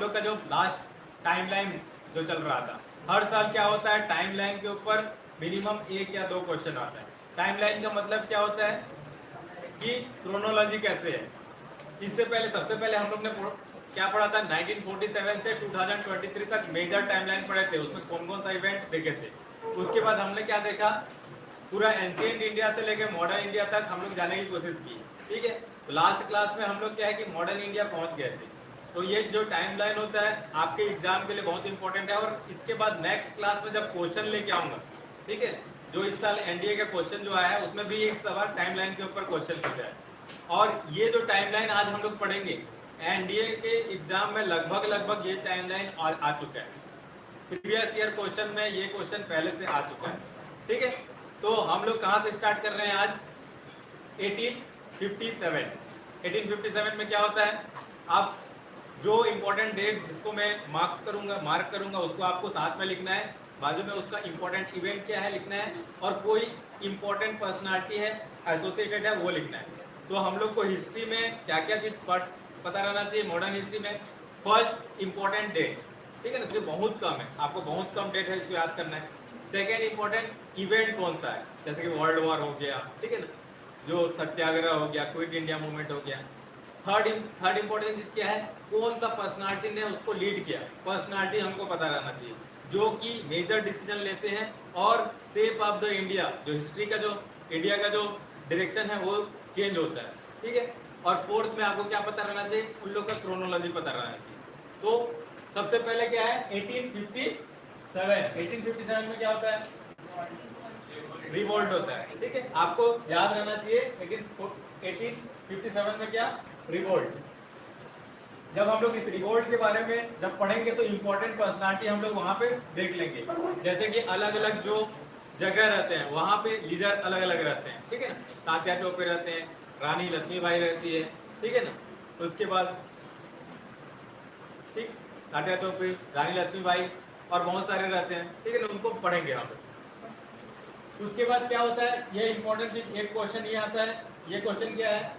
लोग का जो लास्ट टाइमलाइन जो चल रहा था, हर साल क्या होता है टाइमलाइन के ऊपर मिनिमम 1 या 2 क्वेश्चन आता है। टाइमलाइन का मतलब क्या होता है कि क्रोनोलॉजी कैसे है। इससे पहले सबसे पहले हम लोग ने क्या पढ़ा था, 1947 से 2023 तक मेजर टाइमलाइन पढ़े थे, उसमें कौन कौन सा इवेंट देखे थे। उसके बाद हमने क्या देखा, पूरा एंशिएंट इंडिया से लेकर मॉडर्न इंडिया तक हम लोग जाने की कोशिश की। ठीक है, तो लास्ट क्लास में हम लोग क्या है कि मॉडर्न इंडिया पहुंच गए थे। तो ये जो टाइमलाइन होता है आपके एग्जाम के लिए बहुत इंपॉर्टेंट है। और इसके बाद नेक्स्ट क्लास में जब क्वेश्चन लेके आऊंगा, ठीक है, जो इस साल एनडीए का क्वेश्चन जो आया है उसमें भी एक सवाल टाइमलाइन के ऊपर क्वेश्चन पूछा है। और ये जो टाइमलाइन आज हम लोग पढ़ेंगे, एनडीए के एग्जाम में लगभग ये टाइमलाइन आ चुका है। प्रीवियस ईयर क्वेश्चन में ये क्वेश्चन पहले से आ चुका है। ठीक है, तो हम लोग कहां से स्टार्ट कर रहे हैं आज, 1857। 1857 में क्या होता है, आप जो इंपॉर्टेंट डेट जिसको मैं मार्क करूंगा उसको आपको साथ में लिखना है, बाजू में उसका इंपॉर्टेंट इवेंट क्या है लिखना है, और कोई इंपॉर्टेंट पर्सनालिटी है एसोसिएटेड है वो लिखना है। तो हम लोग को हिस्ट्री में क्या क्या चीज पता रहना चाहिए। मॉडर्न हिस्ट्री में फर्स्ट इंपॉर्टेंट डेट, ठीक है ना, जो बहुत कम है, आपको बहुत कम डेट है इसको याद करना है। सेकेंड इंपॉर्टेंट इवेंट कौन सा है, जैसे कि वर्ल्ड वॉर हो गया, ठीक है ना, जो सत्याग्रह हो गया, क्विट इंडिया मूवमेंट हो गया। थर्ड इंपॉर्टेंट चीज क्या है, कौन सा पर्सनालिटी ने उसको लीड किया, पर्सनालिटी हमको पता रहना चाहिए, जो कि मेजर डिसीजन लेते हैं और शेप ऑफ द इंडिया, जो हिस्ट्री का जो इंडिया का जो डायरेक्शन है वो चेंज होता है। ठीक है, और फोर्थ में आपको क्या पता रहना चाहिए, उन लोग का क्रोनोलॉजी पता रहना चाहिए। तो सबसे पहले क्या है 1857। 1857 में क्या होता है, रिवोल्ट होता है। ठीक है, आपको याद रहना चाहिए 1857 में क्या, रिवोल्ट। जब हम लोग इस रिवोल्ट के बारे में जब पढ़ेंगे तो इंपॉर्टेंट पर्सनालिटी हम लोग वहां पे देख लेंगे, जैसे कि अलग अलग जो जगह रहते हैं वहां पे लीडर अलग अलग रहते हैं। ठीक है ना, तात्या टोपे रहते हैं, रानी लक्ष्मीबाई रहती है, ठीक है ना, उसके बाद ठीक तात्या टोपे, रानी लक्ष्मीबाई और बहुत सारे रहते हैं। ठीक है ना, उनको पढ़ेंगे हम लोग। उसके बाद क्या होता है, ये इंपॉर्टेंट चीज, एक क्वेश्चन ये आता है, ये क्वेश्चन क्या है,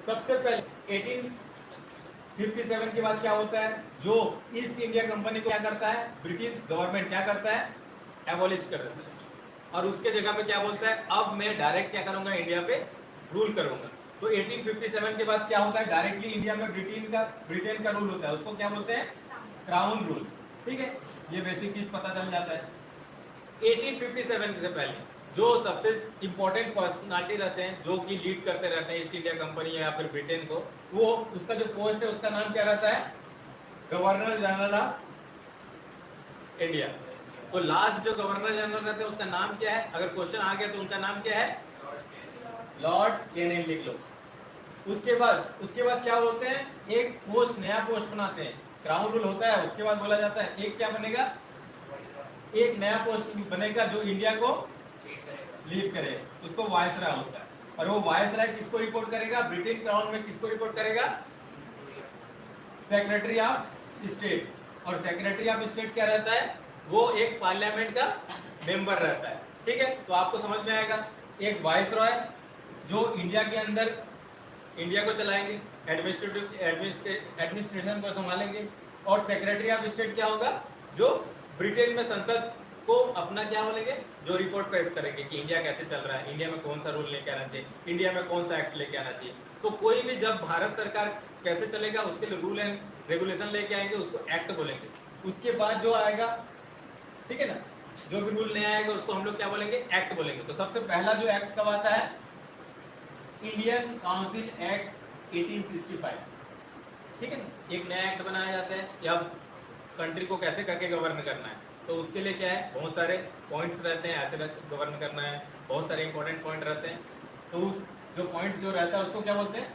सबसे पहले 1857 के बाद क्या होता है, जो ईस्ट इंडिया कंपनी को क्या करता है, ब्रिटिश गवर्नमेंट क्या करता है, एबॉलिश कर देता है। और उसके जगह पे क्या बोलता है, अब मैं डायरेक्ट क्या करूंगा, इंडिया पे रूल करूंगा। तो 1857 के बाद क्या होता है, डायरेक्टली इंडिया में ब्रिटेन का रूल होता है, उसको क्या बोलते हैं, क्राउन रूल। ठीक है, ये बेसिक चीज पता चल जाता है। 1857 से पहले जो सबसे इंपॉर्टेंट पर्सनालिटी रहते हैं, जो कि लीड करते रहते हैं ईस्ट इंडिया कंपनी या फिर ब्रिटेन को, वो उसका जो पोस्ट है उसका नाम क्या रहता है, गवर्नर जनरल ऑफ इंडिया। तो लास्ट जो गवर्नर जनरल रहते हैं उसका नाम क्या है, अगर क्वेश्चन आ गया तो उनका नाम क्या है, लॉर्ड केनिंग लिख लो। उसके बाद क्या बोलते हैं, एक पोस्ट, नया पोस्ट बनाते हैं, क्राउन रूल होता है, उसके बाद बोला जाता है एक क्या बनेगा, एक नया पोस्ट बनेगा जो इंडिया को लीड करे, उसको वायसराय होता है। और वो वायसराय किसको रिपोर्ट करेगा, ब्रिटेन क्राउन में किसको रिपोर्ट करेगा, सेक्रेटरी ऑफ स्टेट। और सेक्रेटरी ऑफ स्टेट क्या रहता है, वो एक पार्लियामेंट का मेंबर रहता है। ठीक है, तो आपको समझ में आएगा, एक वायसराय जो इंडिया के अंदर इंडिया को चलाएंगे, एडमिनिस्ट्रेशन को संभालेंगे। और सेक्रेटरी ऑफ स्टेट क्या होगा, जो ब्रिटेन में संसद को अपना क्या बोलेंगे, जो रिपोर्ट पेश करेंगे कि इंडिया कैसे चल रहा है, इंडिया में कौन सा रूल लेके आना चाहिए, इंडिया में कौन सा एक्ट लेके आना चाहिए। तो कोई भी जब भारत सरकार कैसे चलेगा उसके लिए रूल एंड रेगुलेशन लेके आएंगे, उसको एक्ट बोलेंगे। उसके बाद जो आएगा, ठीक है ना, जो भी रूल नया आएगा उसको हम लोग क्या बोलेंगे, एक्ट बोलेंगे। तो सबसे पहला जो एक्ट कब आता है, इंडियन काउंसिल एक्ट 1865। ठीक है ना, एक नया एक्ट बनाया जाता है कि अब कंट्री को कैसे करके गवर्न करना है। तो उसके लिए क्या है, बहुत सारे पॉइंट्स रहते हैं, ऐसे गवर्न करना है, बहुत सारे इंपॉर्टेंट पॉइंट रहते हैं। तो उस जो पॉइंट जो रहता है उसको क्या बोलते हैं,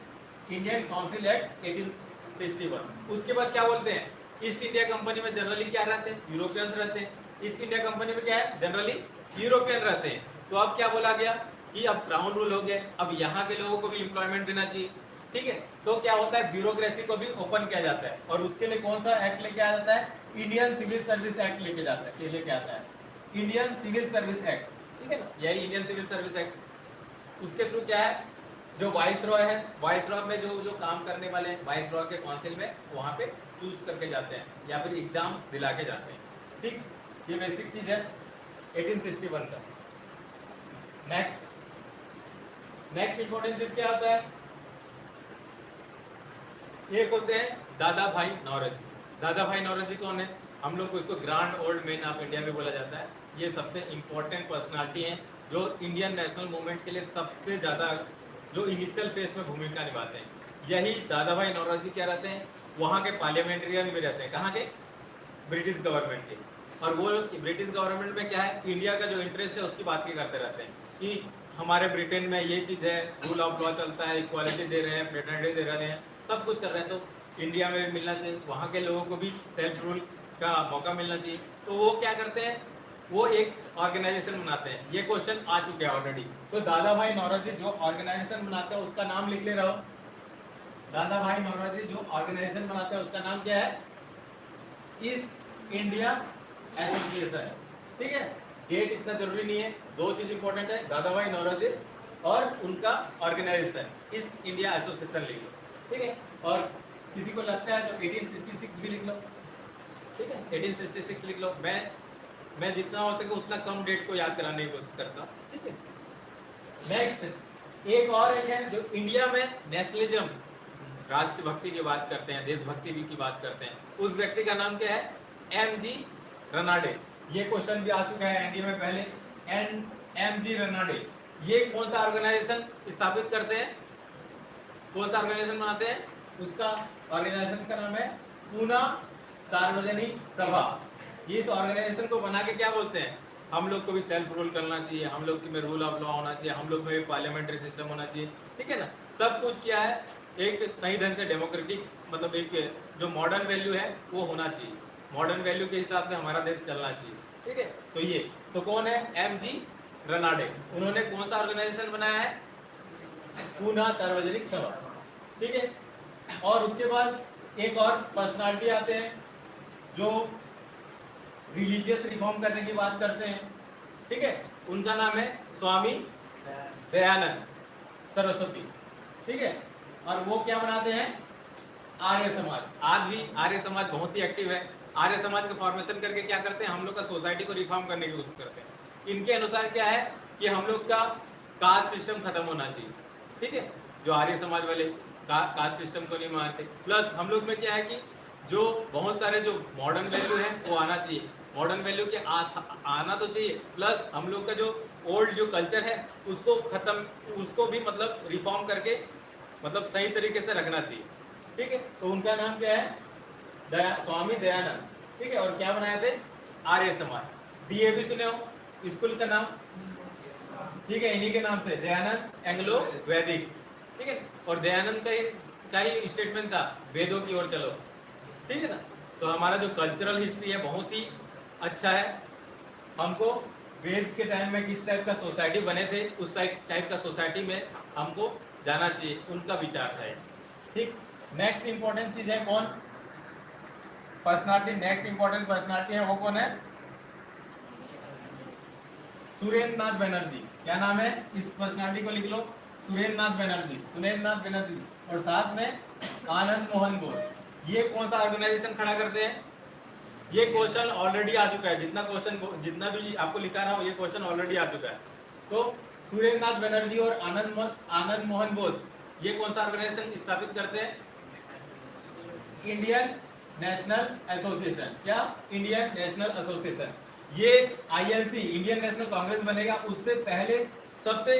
इंडियन काउंसिल एक्ट 1861। उसके बाद क्या बोलते हैं, ईस्ट इंडिया कंपनी में जनरली क्या रहते हैं, यूरोपियंस रहते हैं। ईस्ट इंडिया कंपनी में क्या है, जनरली यूरोपियन रहते हैं। तो अब क्या बोला गया कि अब क्राउन रूल हो गया, अब यहाँ के लोगों को भी एम्प्लॉयमेंट देना चाहिए। ठीक है, तो क्या होता है, ब्यूरोक्रेसी को भी ओपन किया जाता है। और उसके लिए कौन सा एक्ट लेके आया जाता है, इंडियन सिविल सर्विस एक्ट लेके आता है, इंडियन सिविल सर्विस एक्ट। ठीक है ना, यही इंडियन सिविल सर्विस एक्ट। उसके थ्रू क्या है, जो वाइसरॉय है, वाइसरॉय में जो काम करने वाले हैं, वाइसरॉय के काउंसिल में वहां पे चूज करके जाते हैं या फिर एग्जाम दिला के जाते हैं। ठीक, ये बेसिक चीज है 1861 का। नेक्स्ट इंपॉर्टेंट चीज क्या होता है, एक होते हैं दादा भाई नौरोजी। दादा भाई नौरोजी कौन है? हम लोग को इसको grand old man of India भी बोला जाता है। ये सबसे इंपॉर्टेंट पर्सनालिटी हैं जो इंडियन नेशनल मूवमेंट के लिए सबसे ज़्यादा जो इनिशियल फेज में भूमिका निभाते हैं। यही दादा भाई नौरोजी क्या रहते हैं, वहाँ के पार्लियामेंट्रियन भी रहते हैं। कहाँ के? ब्रिटिश गवर्नमेंट के। और वो ब्रिटिश गवर्नमेंट में क्या है, इंडिया का जो इंटरेस्ट है उसकी बात करते रहते हैं कि हमारे ब्रिटेन में ये चीज़ है, रूल ऑफ लॉ चलता है, इक्वालिटी दे रहे हैं, फ्रेटर्निटी दे रहे हैं, सब कुछ चल रहा है, तो इंडिया में भी मिलना चाहिए, वहाँ के लोगों को भी सेल्फ रूल का मौका मिलना चाहिए। तो वो क्या करते हैं, वो एक ऑर्गेनाइजेशन बनाते हैं। ये क्वेश्चन आ चुके हैं ऑलरेडी। तो दादा भाई नौरोजी जो ऑर्गेनाइजेशन बनाते हैं उसका नाम लिख ले रहा हो। दादा भाई नौरोजी जो ऑर्गेनाइजेशन बनाते हैं उसका नाम क्या है? East India association. ठीक है, डेट इतना जरूरी नहीं है, दो चीज इंपॉर्टेंट है, दादा भाई नौरोजी और उनका ऑर्गेनाइजेशन ईस्ट इंडिया एसोसिएशन लिख लो। ठीक है, और किसी को लगता है तो 1866 भी लिख लो। ठीक है, 1866 लिख लो। मैं जितना हो सके उतना कम डेट को याद कराने की कोशिश करता हूँ। ठीक है, नेक्स्ट एक और है जो इंडिया में नेशनलिज्म, राष्ट्रभक्ति की बात करते हैं, देशभक्ति की बात करते हैं, उस व्यक्ति का नाम क्या है? एम.जी. रनाडे। ये क्वेश्चन भी आ चुका है एनडीए में पहले। एम.जी. रनाडे ये कौन सा ऑर्गेनाइजेशन स्थापित करते हैं, कौन सा ऑर्गेनाइजेशन बनाते हैं? उसका ऑर्गेनाइजेशन का नाम है पूना सार्वजनिक सभा। इस ऑर्गेनाइजेशन को बना के क्या बोलते हैं, हम लोग को भी सेल्फ रूल करना चाहिए, हम लोग में रूल ऑफ लॉ होना चाहिए, हम लोग में भी पार्लियामेंट्री सिस्टम होना चाहिए। ठीक है ना, सब कुछ क्या है, एक सही ढंग से डेमोक्रेटिक, मतलब एक जो मॉडर्न वैल्यू है वो होना चाहिए, मॉडर्न वैल्यू के हिसाब से हमारा देश चलना चाहिए। ठीक है, तो ये तो कौन है? एम.जी. रनाडे। उन्होंने कौन सा ऑर्गेनाइजेशन बनाया है? पूना सार्वजनिक सभा। ठीक है, और उसके बाद एक और पर्सनालिटी आते हैं जो रिलीजियस रिफॉर्म करने की बात करते हैं। ठीक है, उनका नाम है स्वामी दयानंद सरस्वती। ठीक है, और वो क्या बनाते हैं? आर्य समाज। आज भी आर्य समाज बहुत ही एक्टिव है। आर्य समाज का फॉर्मेशन करके क्या करते हैं, हम लोग का सोसाइटी को रिफॉर्म करने की कोशिश करते हैं। इनके अनुसार क्या है कि हम लोग का कास्ट सिस्टम खत्म होना चाहिए। ठीक है, जो आर्य समाज वाले कास्ट सिस्टम को नहीं मानते, प्लस हम लोग में क्या है कि जो बहुत सारे जो मॉडर्न वैल्यू है वो आना चाहिए, मॉडर्न वैल्यू के आना तो चाहिए, प्लस हम लोग का जो ओल्ड जो कल्चर है उसको खत्म, उसको भी मतलब रिफॉर्म करके मतलब सही तरीके से रखना चाहिए। ठीक है, तो उनका नाम क्या है? स्वामी दयानंद। ठीक है, और क्या बनाए थे? आर्य समाज। डीएवी सुने हो स्कूल का नाम? ठीक है, इन्हीं के नाम से दयानंद एंग्लो वैदिक। ठीक है, और दयानंद का ही स्टेटमेंट था, वेदों की ओर चलो। ठीक है ना, तो हमारा जो कल्चरल हिस्ट्री है बहुत ही अच्छा है। हमको वेद के टाइम में किस टाइप का सोसाइटी बने थे, उस टाइप का सोसाइटी में हमको जाना चाहिए, उनका विचार था। ठीक, नेक्स्ट इंपॉर्टेंट चीज है कौन? पर्सनालिटी। नेक्स्ट इंपॉर्टेंट पर्सनालिटी है वो कौन है? सुरेंद्र नाथ बनर्जी। क्या नाम है? इस पर्सनालिटी को लिख लो, सुरेंद्र नाथ बनर्जी। सुरेंद्र नाथ बनर्जी, और साथ में आनंद मोहन बोस। ये कौन सा ऑर्गेनाइजेशन खड़ा करते हैं? ये क्वेश्चन ऑलरेडी आ चुका है, जितना भी आपको लिखा रहा हूँ ये क्वेश्चन ऑलरेडी आ चुका है। तो सुरेंद्र नाथ बनर्जी और आनंद मोहन बोस ये कौन सा ऑर्गेनाइजेशन स्थापित करते हैं? Indian National Association. क्या? Indian National Association. ये आईएनसी इंडियन नेशनल कांग्रेस बनेगा उससे पहले सबसे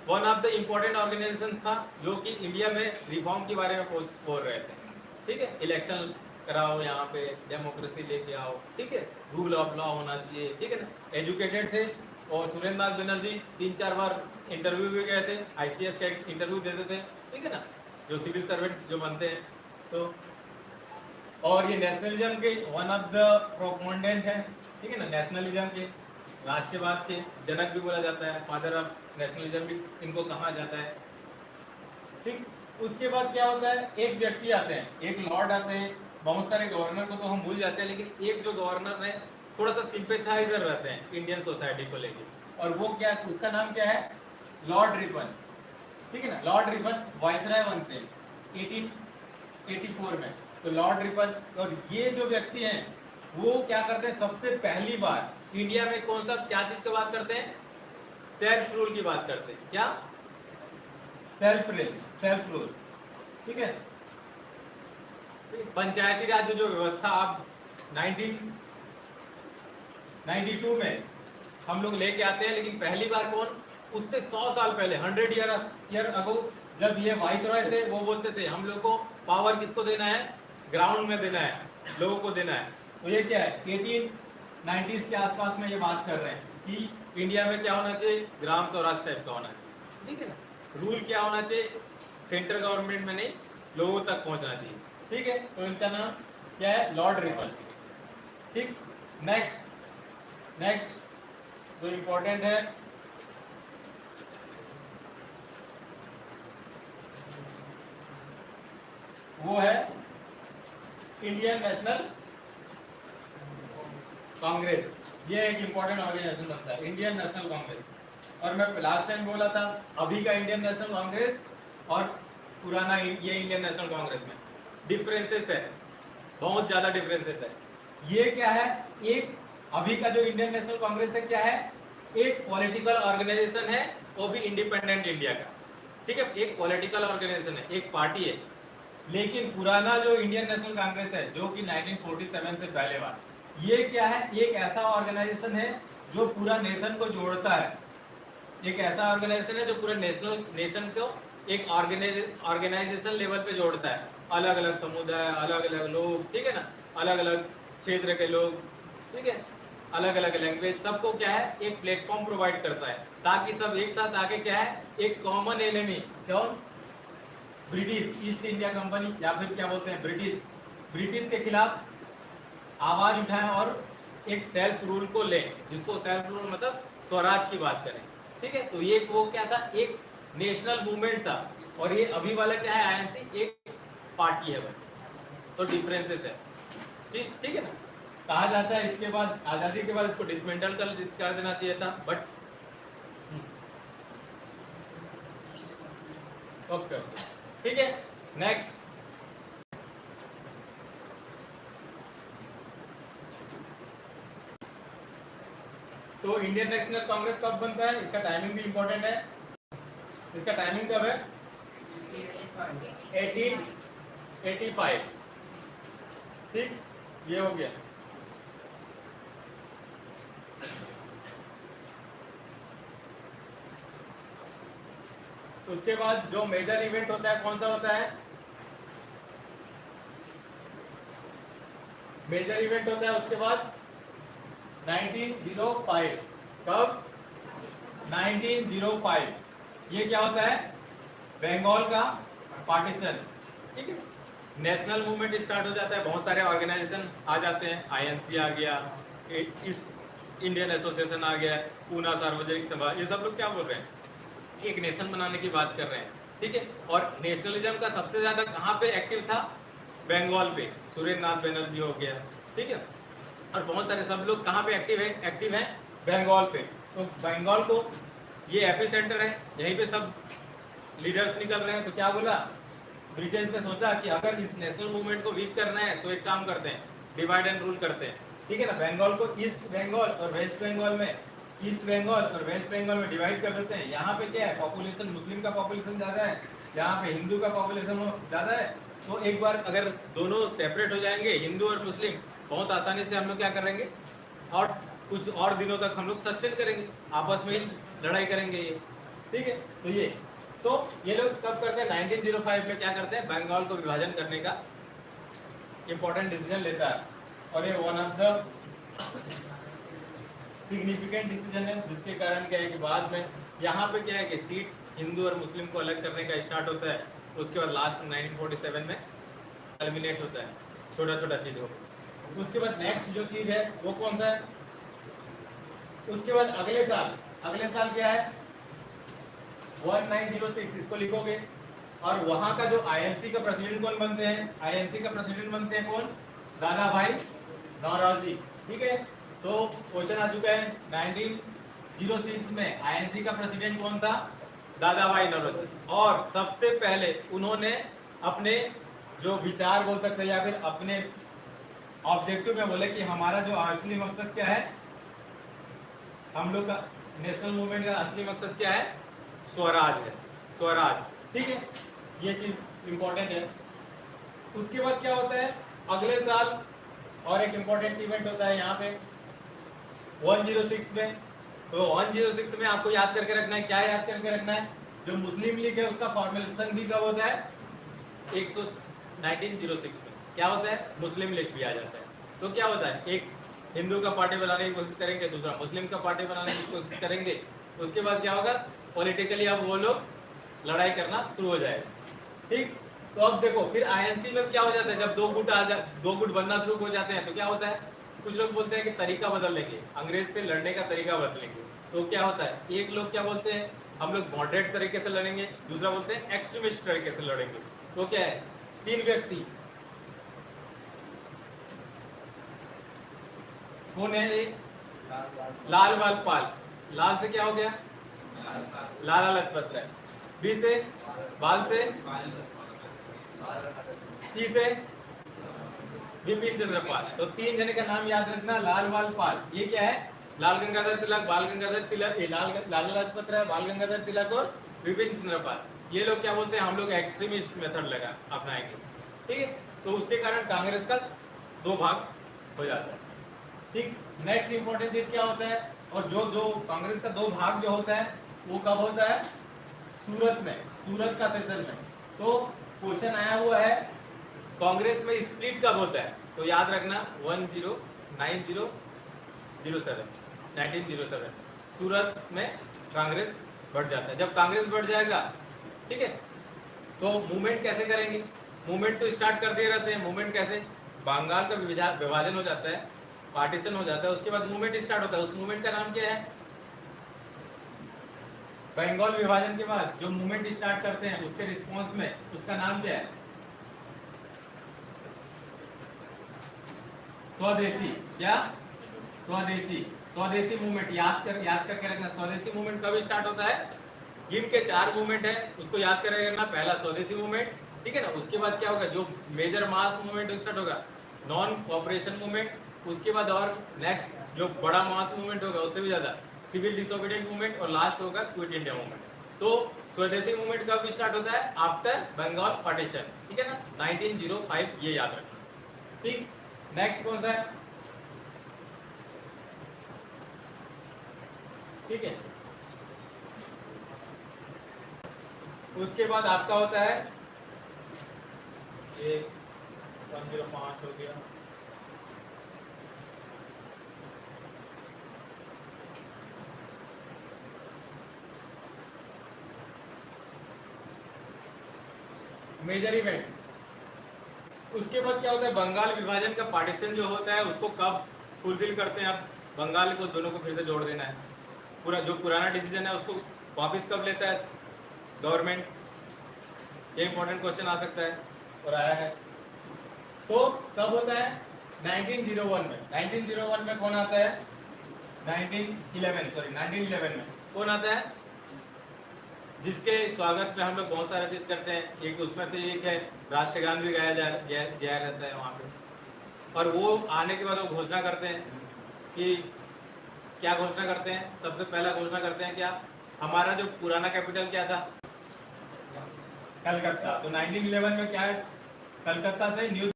one of the important organisation था जो कि इंडिया में रिफॉर्म के बारे में बोल रहे थे। ठीक है, इलेक्शन कराओ, यहाँ पे डेमोक्रेसी लेके आओ, ठीक है, रूल ऑफ लॉ होना चाहिए। ठीक है ना, एजुकेटेड थे। और सुरेंद्र नाथ बनर्जी 3-4 बार इंटरव्यू भी गए थे, आईसीएस का इंटरव्यू देते थे। ठीक है ना, जो सिविल सर्वेंट जो बनते हैं। तो और ये नेशनलिज्म के वन ऑफ द प्रोपोनेंट है। ठीक है ना, नेशनलिज्म के राष्ट्रवाद के जनक भी बोला जाता है, फादर ऑफ नेशनलिज्म भी इनको कहा जाता है। ठीक, उसके बाद क्या होता है, एक व्यक्ति आते हैं, एक लॉर्ड आते हैं। बहुत सारे गवर्नर को तो हम भूल जाते हैं, लेकिन एक जो गवर्नर है थोड़ा सा सिंपैथाइजर रहते हैं इंडियन सोसाइटी को लेके, और वो क्या, उसका नाम क्या है? Lord Ripon. ठीक है ना, लॉर्ड रिपन वाइसराय बनते हैं 1884 में। तो लॉर्ड रिपन। और ये जो व्यक्ति हैं वो क्या करते हैं, सबसे पहली बार इंडिया में कौन सा क्या चीज की बात करते हैं, सेल्फ रूल की बात करते हैं। क्या? Self rule. ठीक है, पंचायती राज जो व्यवस्था आप 1992 में हम लोग लेके आते हैं, लेकिन पहली बार कौन, उससे 100 साल पहले 100 ईयर अगो जब ये वाइस रॉय थे, वो बोलते थे हम लोग को पावर किसको देना है, ग्राउंड में देना है, लोगों को देना है। तो ये क्या है, 1890s के आसपास में ये बात कर रहे हैं कि इंडिया में क्या होना चाहिए, ग्राम स्वराज टाइप का होना चाहिए। ठीक है ना, रूल क्या होना चाहिए, सेंट्रल गवर्नमेंट में नहीं, लोगों तक पहुंचना चाहिए। ठीक है, तो इनका नाम क्या है, लॉर्ड रिपन। ठीक, नेक्स्ट जो इंपॉर्टेंट है वो है इंडियन नेशनल कांग्रेस। ये एक इंपॉर्टेंट ऑर्गेनाइजेशन बनता है, इंडियन नेशनल कांग्रेस। और मैं लास्ट टाइम बोला था अभी का इंडियन नेशनल कांग्रेस और पुराना ये इंडियन नेशनल कांग्रेस में डिफरेंसेस है, बहुत ज्यादा डिफरेंसेस है। ये क्या है, एक अभी का जो इंडियन नेशनल कांग्रेस है क्या है, एक पॉलिटिकल ऑर्गेनाइजेशन है, वो भी इंडिपेंडेंट इंडिया का। ठीक है, एक पॉलिटिकल ऑर्गेनाइजेशन है, एक पार्टी है। लेकिन पुराना जो इंडियन नेशनल कांग्रेस है जो कि 1947 से पहले वाला, ये क्या है, एक ऐसा ऑर्गेनाइजेशन है जो पूरा नेशन को जोड़ता है। एक ऐसा ऑर्गेनाइजेशन है जो पूरे नेशन को एक ऑर्गेनाइजेशन लेवल पे जोड़ता है, अलग अलग समुदाय, अलग अलग लोग, ठीक है ना, अलग अलग क्षेत्र के लोग, ठीक है, अलग अलग लैंग्वेज, सबको क्या है, एक प्लेटफॉर्म प्रोवाइड करता है ताकि सब एक साथ आके क्या है, एक कॉमन एनिमी, कौन, ब्रिटिश ईस्ट इंडिया कंपनी या फिर क्या बोलते हैं ब्रिटिश के खिलाफ आवाज उठाएं और एक सेल्फ रूल को लें, जिसको सेल्फ रूल मतलब स्वराज की बात करें। ठीक है, तो ये वो क्या था, एक नेशनल मूवमेंट था। और ये अभी वाला क्या है, आईएनसी एक पार्टी है बस, तो डिफरेंसेस है। ठीक है ना, कहा जाता है इसके बाद आजादी के बाद इसको डिसमेंटल कर देना चाहिए था, बट ओके ठीक है। नेक्स्ट, तो इंडियन नेशनल कांग्रेस कब बनता है, इसका टाइमिंग भी इंपॉर्टेंट है। इसका टाइमिंग कब है, 1885। ठीक, ये हो गया। उसके बाद जो मेजर इवेंट होता है कौन सा होता है, मेजर इवेंट होता है उसके बाद 1905। कब, 1905। ये क्या होता है, बंगाल का पार्टीशन। ठीक है, नेशनल मूवमेंट स्टार्ट हो जाता है, बहुत सारे ऑर्गेनाइजेशन आ जाते हैं, आईएनसी आ गया, ईस्ट इंडियन एसोसिएशन आ गया, पूना सार्वजनिक सभा, ये सब लोग क्या बोल रहे हैं, एक नेशन बनाने की बात कर रहे हैं। ठीक है, और नेशनलिज्म का सबसे ज्यादा कहाँ पे एक्टिव था, बंगाल पे, सुरेंद्र नाथ बनर्जी हो गया। ठीक है, और बहुत सारे सब लोग कहाँ पे एक्टिव है बंगाल पे। तो बंगाल को ये एपी सेंटर है, यहीं पे सब लीडर्स निकल रहे हैं। तो क्या बोला, ब्रिटिश ने सोचा कि अगर इस नेशनल मूवमेंट को वीक करना है तो एक काम करते हैं, डिवाइड एंड रूल करते हैं। ठीक है ना, बंगाल को ईस्ट बंगाल और वेस्ट बंगाल में, ईस्ट बंगाल और वेस्ट बंगाल में डिवाइड कर देते हैं। यहाँ पे क्या है, पॉपुलेशन, मुस्लिम का पॉपुलेशन ज्यादा है, यहाँ पे हिंदू का पॉपुलेशन ज्यादा है। तो एक बार अगर दोनों सेपरेट हो जाएंगे, हिंदू और मुस्लिम, बहुत आसानी से हम लोग क्या करेंगे, और कुछ और दिनों तक हम लोग सस्टेन करेंगे, आपस में ही लड़ाई करेंगे ये। ठीक है, तो ये लोग कब करते हैं, 1905 में क्या करते हैं, बंगाल को विभाजन करने का इंपॉर्टेंट डिसीजन लेता है। और ये one of the significant decision है, जिसके कारण क्या है कि बाद में यहाँ पे क्या है कि सीट हिंदू और मुस्लिम को अलग करने का स्टार्ट होता है। उसके बाद लास्ट 1947 में टर्मिनेट होता है, छोटा छोटा चीज हो। उसके बाद नेक्स्ट जो चीज है वो कौन सा है, उसके बाद अगले साल क्या है, 1906, इसको लिखोगे। और वहां का जो आईएनसी का प्रेसिडेंट कौन बनते हैं, आईएनसी का प्रेसिडेंट बनते हैं कौन, दादा भाई नौरोजी। ठीक है, तो क्वेश्चन आ चुका है 1906 में आईएनसी का प्रेसिडेंट कौन था, दादा भाई नौरोजी। और सबसे पहले उन्होंने अपने जो विचार बोल सकते हैं या फिर अपने ऑब्जेक्टिव में बोले कि हमारा जो असली मकसद क्या है, हम लोग का नेशनल मूवमेंट का असली मकसद क्या है, स्वराज है, स्वराज। ठीक है, ये चीज इंपॉर्टेंट है। उसके बाद क्या होता है अगले साल, और एक इंपॉर्टेंट इवेंट होता है यहाँ पे 106 में। तो 106 में आपको याद करके रखना है, क्या याद करके रखना है, जो मुस्लिम लीग है उसका फॉर्मेशन भी कब होता है, 1906 में क्या होता है, मुस्लिम लीग भी आ जाता है। तो क्या होता है, एक हिंदू का पार्टी बनाने की कोशिश करेंगे, दूसरा मुस्लिम का पार्टी बनाने की कोशिश करेंगे, उसके बाद क्या होगा, पॉलिटिकली अब वो लोग लड़ाई करना शुरू हो जाएगा। ठीक, तो अब देखो फिर आईएनसी में क्या हो जाता है, जब दो गुट बनना शुरू हो जाते हैं तो क्या होता है, कुछ लोग बोलते हैं कि तरीका बदल लेंगे, अंग्रेज से लड़ने का तरीका बदलेंगे। तो क्या होता है, एक लोग क्या बोलते हैं हम लोग मॉडरेट तरीके से लड़ेंगे, दूसरा बोलते हैं एक्सट्रीमिस्ट तरीके से लड़ेंगे। तो क्या है, तीन व्यक्ति कौन है, एक लाल बाल पाल, लाल से क्या हो गया, लाला लाजपत राय, बी से बाल से, टी से विपिन चंद्र पाल। तो तीन जने का नाम याद रखना, लाल बाल पाल। ये क्या है, लाल गंगाधर तिलक, बाल गंगाधर तिलक, लाला लाजपत राय, बाल गंगाधर तिलक और विपिन चंद्र पाल। ये लोग क्या बोलते हैं, हम लोग एक्सट्रीमिस्ट मेथड लगा अपनाएंगे। ठीक है, तो उसके कारण कांग्रेस का दो भाग हो जाता है। ठीक, नेक्स्ट इंपॉर्टेंट चीज क्या होता है, और जो कांग्रेस का दो भाग जो होता है वो कब होता है, सूरत में, सूरत का सेशन में। तो क्वेश्चन आया हुआ है कांग्रेस में स्प्लिट कब होता है, तो याद रखना 1907 सूरत में कांग्रेस बढ़ जाता है। जब कांग्रेस बढ़ जाएगा, ठीक है, तो मूवमेंट कैसे करेंगे, मूवमेंट तो स्टार्ट कर दिए रहते हैं। मूवमेंट कैसे, बंगाल का विभाजन हो जाता है, पार्टीशन हो जाता है, उसके बाद मूवमेंट स्टार्ट होता है। उस मूवमेंट का नाम क्या है, बंगाल विभाजन के बाद जो मूवमेंट स्टार्ट करते हैं उसके रिस्पांस में, उसका नाम क्या है, स्वदेशी। क्या, स्वदेशी, स्वदेशी मूवमेंट। याद करके रखना, स्वदेशी मूवमेंट कब स्टार्ट होता है, गिन के 4 मूवमेंट है, उसको याद करके रखना। पहला स्वदेशी मूवमेंट, ठीक है ना, उसके बाद क्या होगा, जो मेजर मास मूवमेंट स्टार्ट होगा, नॉन कॉपरेशन मूवमेंट, उसके बाद और नेक्स्ट जो बड़ा मास मूवमेंट होगा उससे भी ज्यादा सिविल डिसोबीडिएंट मूवमेंट, और लास्ट होगा क्विट इंडिया मूवमेंट। तो स्वदेशी मूवमेंट कब स्टार्ट होता है, आफ्टर बंगाल पार्टीशन, ठीक है ना, 1905, ये याद रखना। ठीक, नेक्स्ट कौन सा है, ठीक है, उसके बाद आपका होता है ये 105 हो गया, मेजर इवेंट। उसके बाद क्या होता है, बंगाल विभाजन का पार्टीशन जो होता है उसको कब फुलफिल करते हैं, अब बंगाल को दोनों को फिर से जोड़ देना है, पूरा जो पुराना डिसीजन है उसको वापस कब लेता है गवर्नमेंट, ये इंपॉर्टेंट क्वेश्चन आ सकता है और आया है। तो कब होता है, 1901 में। 1901 में कौन आता है, 1911 में कौन आता है, जिसके स्वागत में हम लोग बहुत सारा चीज करते हैं। एक उसमें से एक है राष्ट्रगान भी गाया गया रहता है वहाँ पे, और वो आने के बाद वो घोषणा करते हैं कि क्या घोषणा करते हैं, सबसे पहला घोषणा करते हैं क्या, हमारा जो पुराना कैपिटल क्या था, कलकत्ता। तो 1911 में क्या है, कलकत्ता से न्यू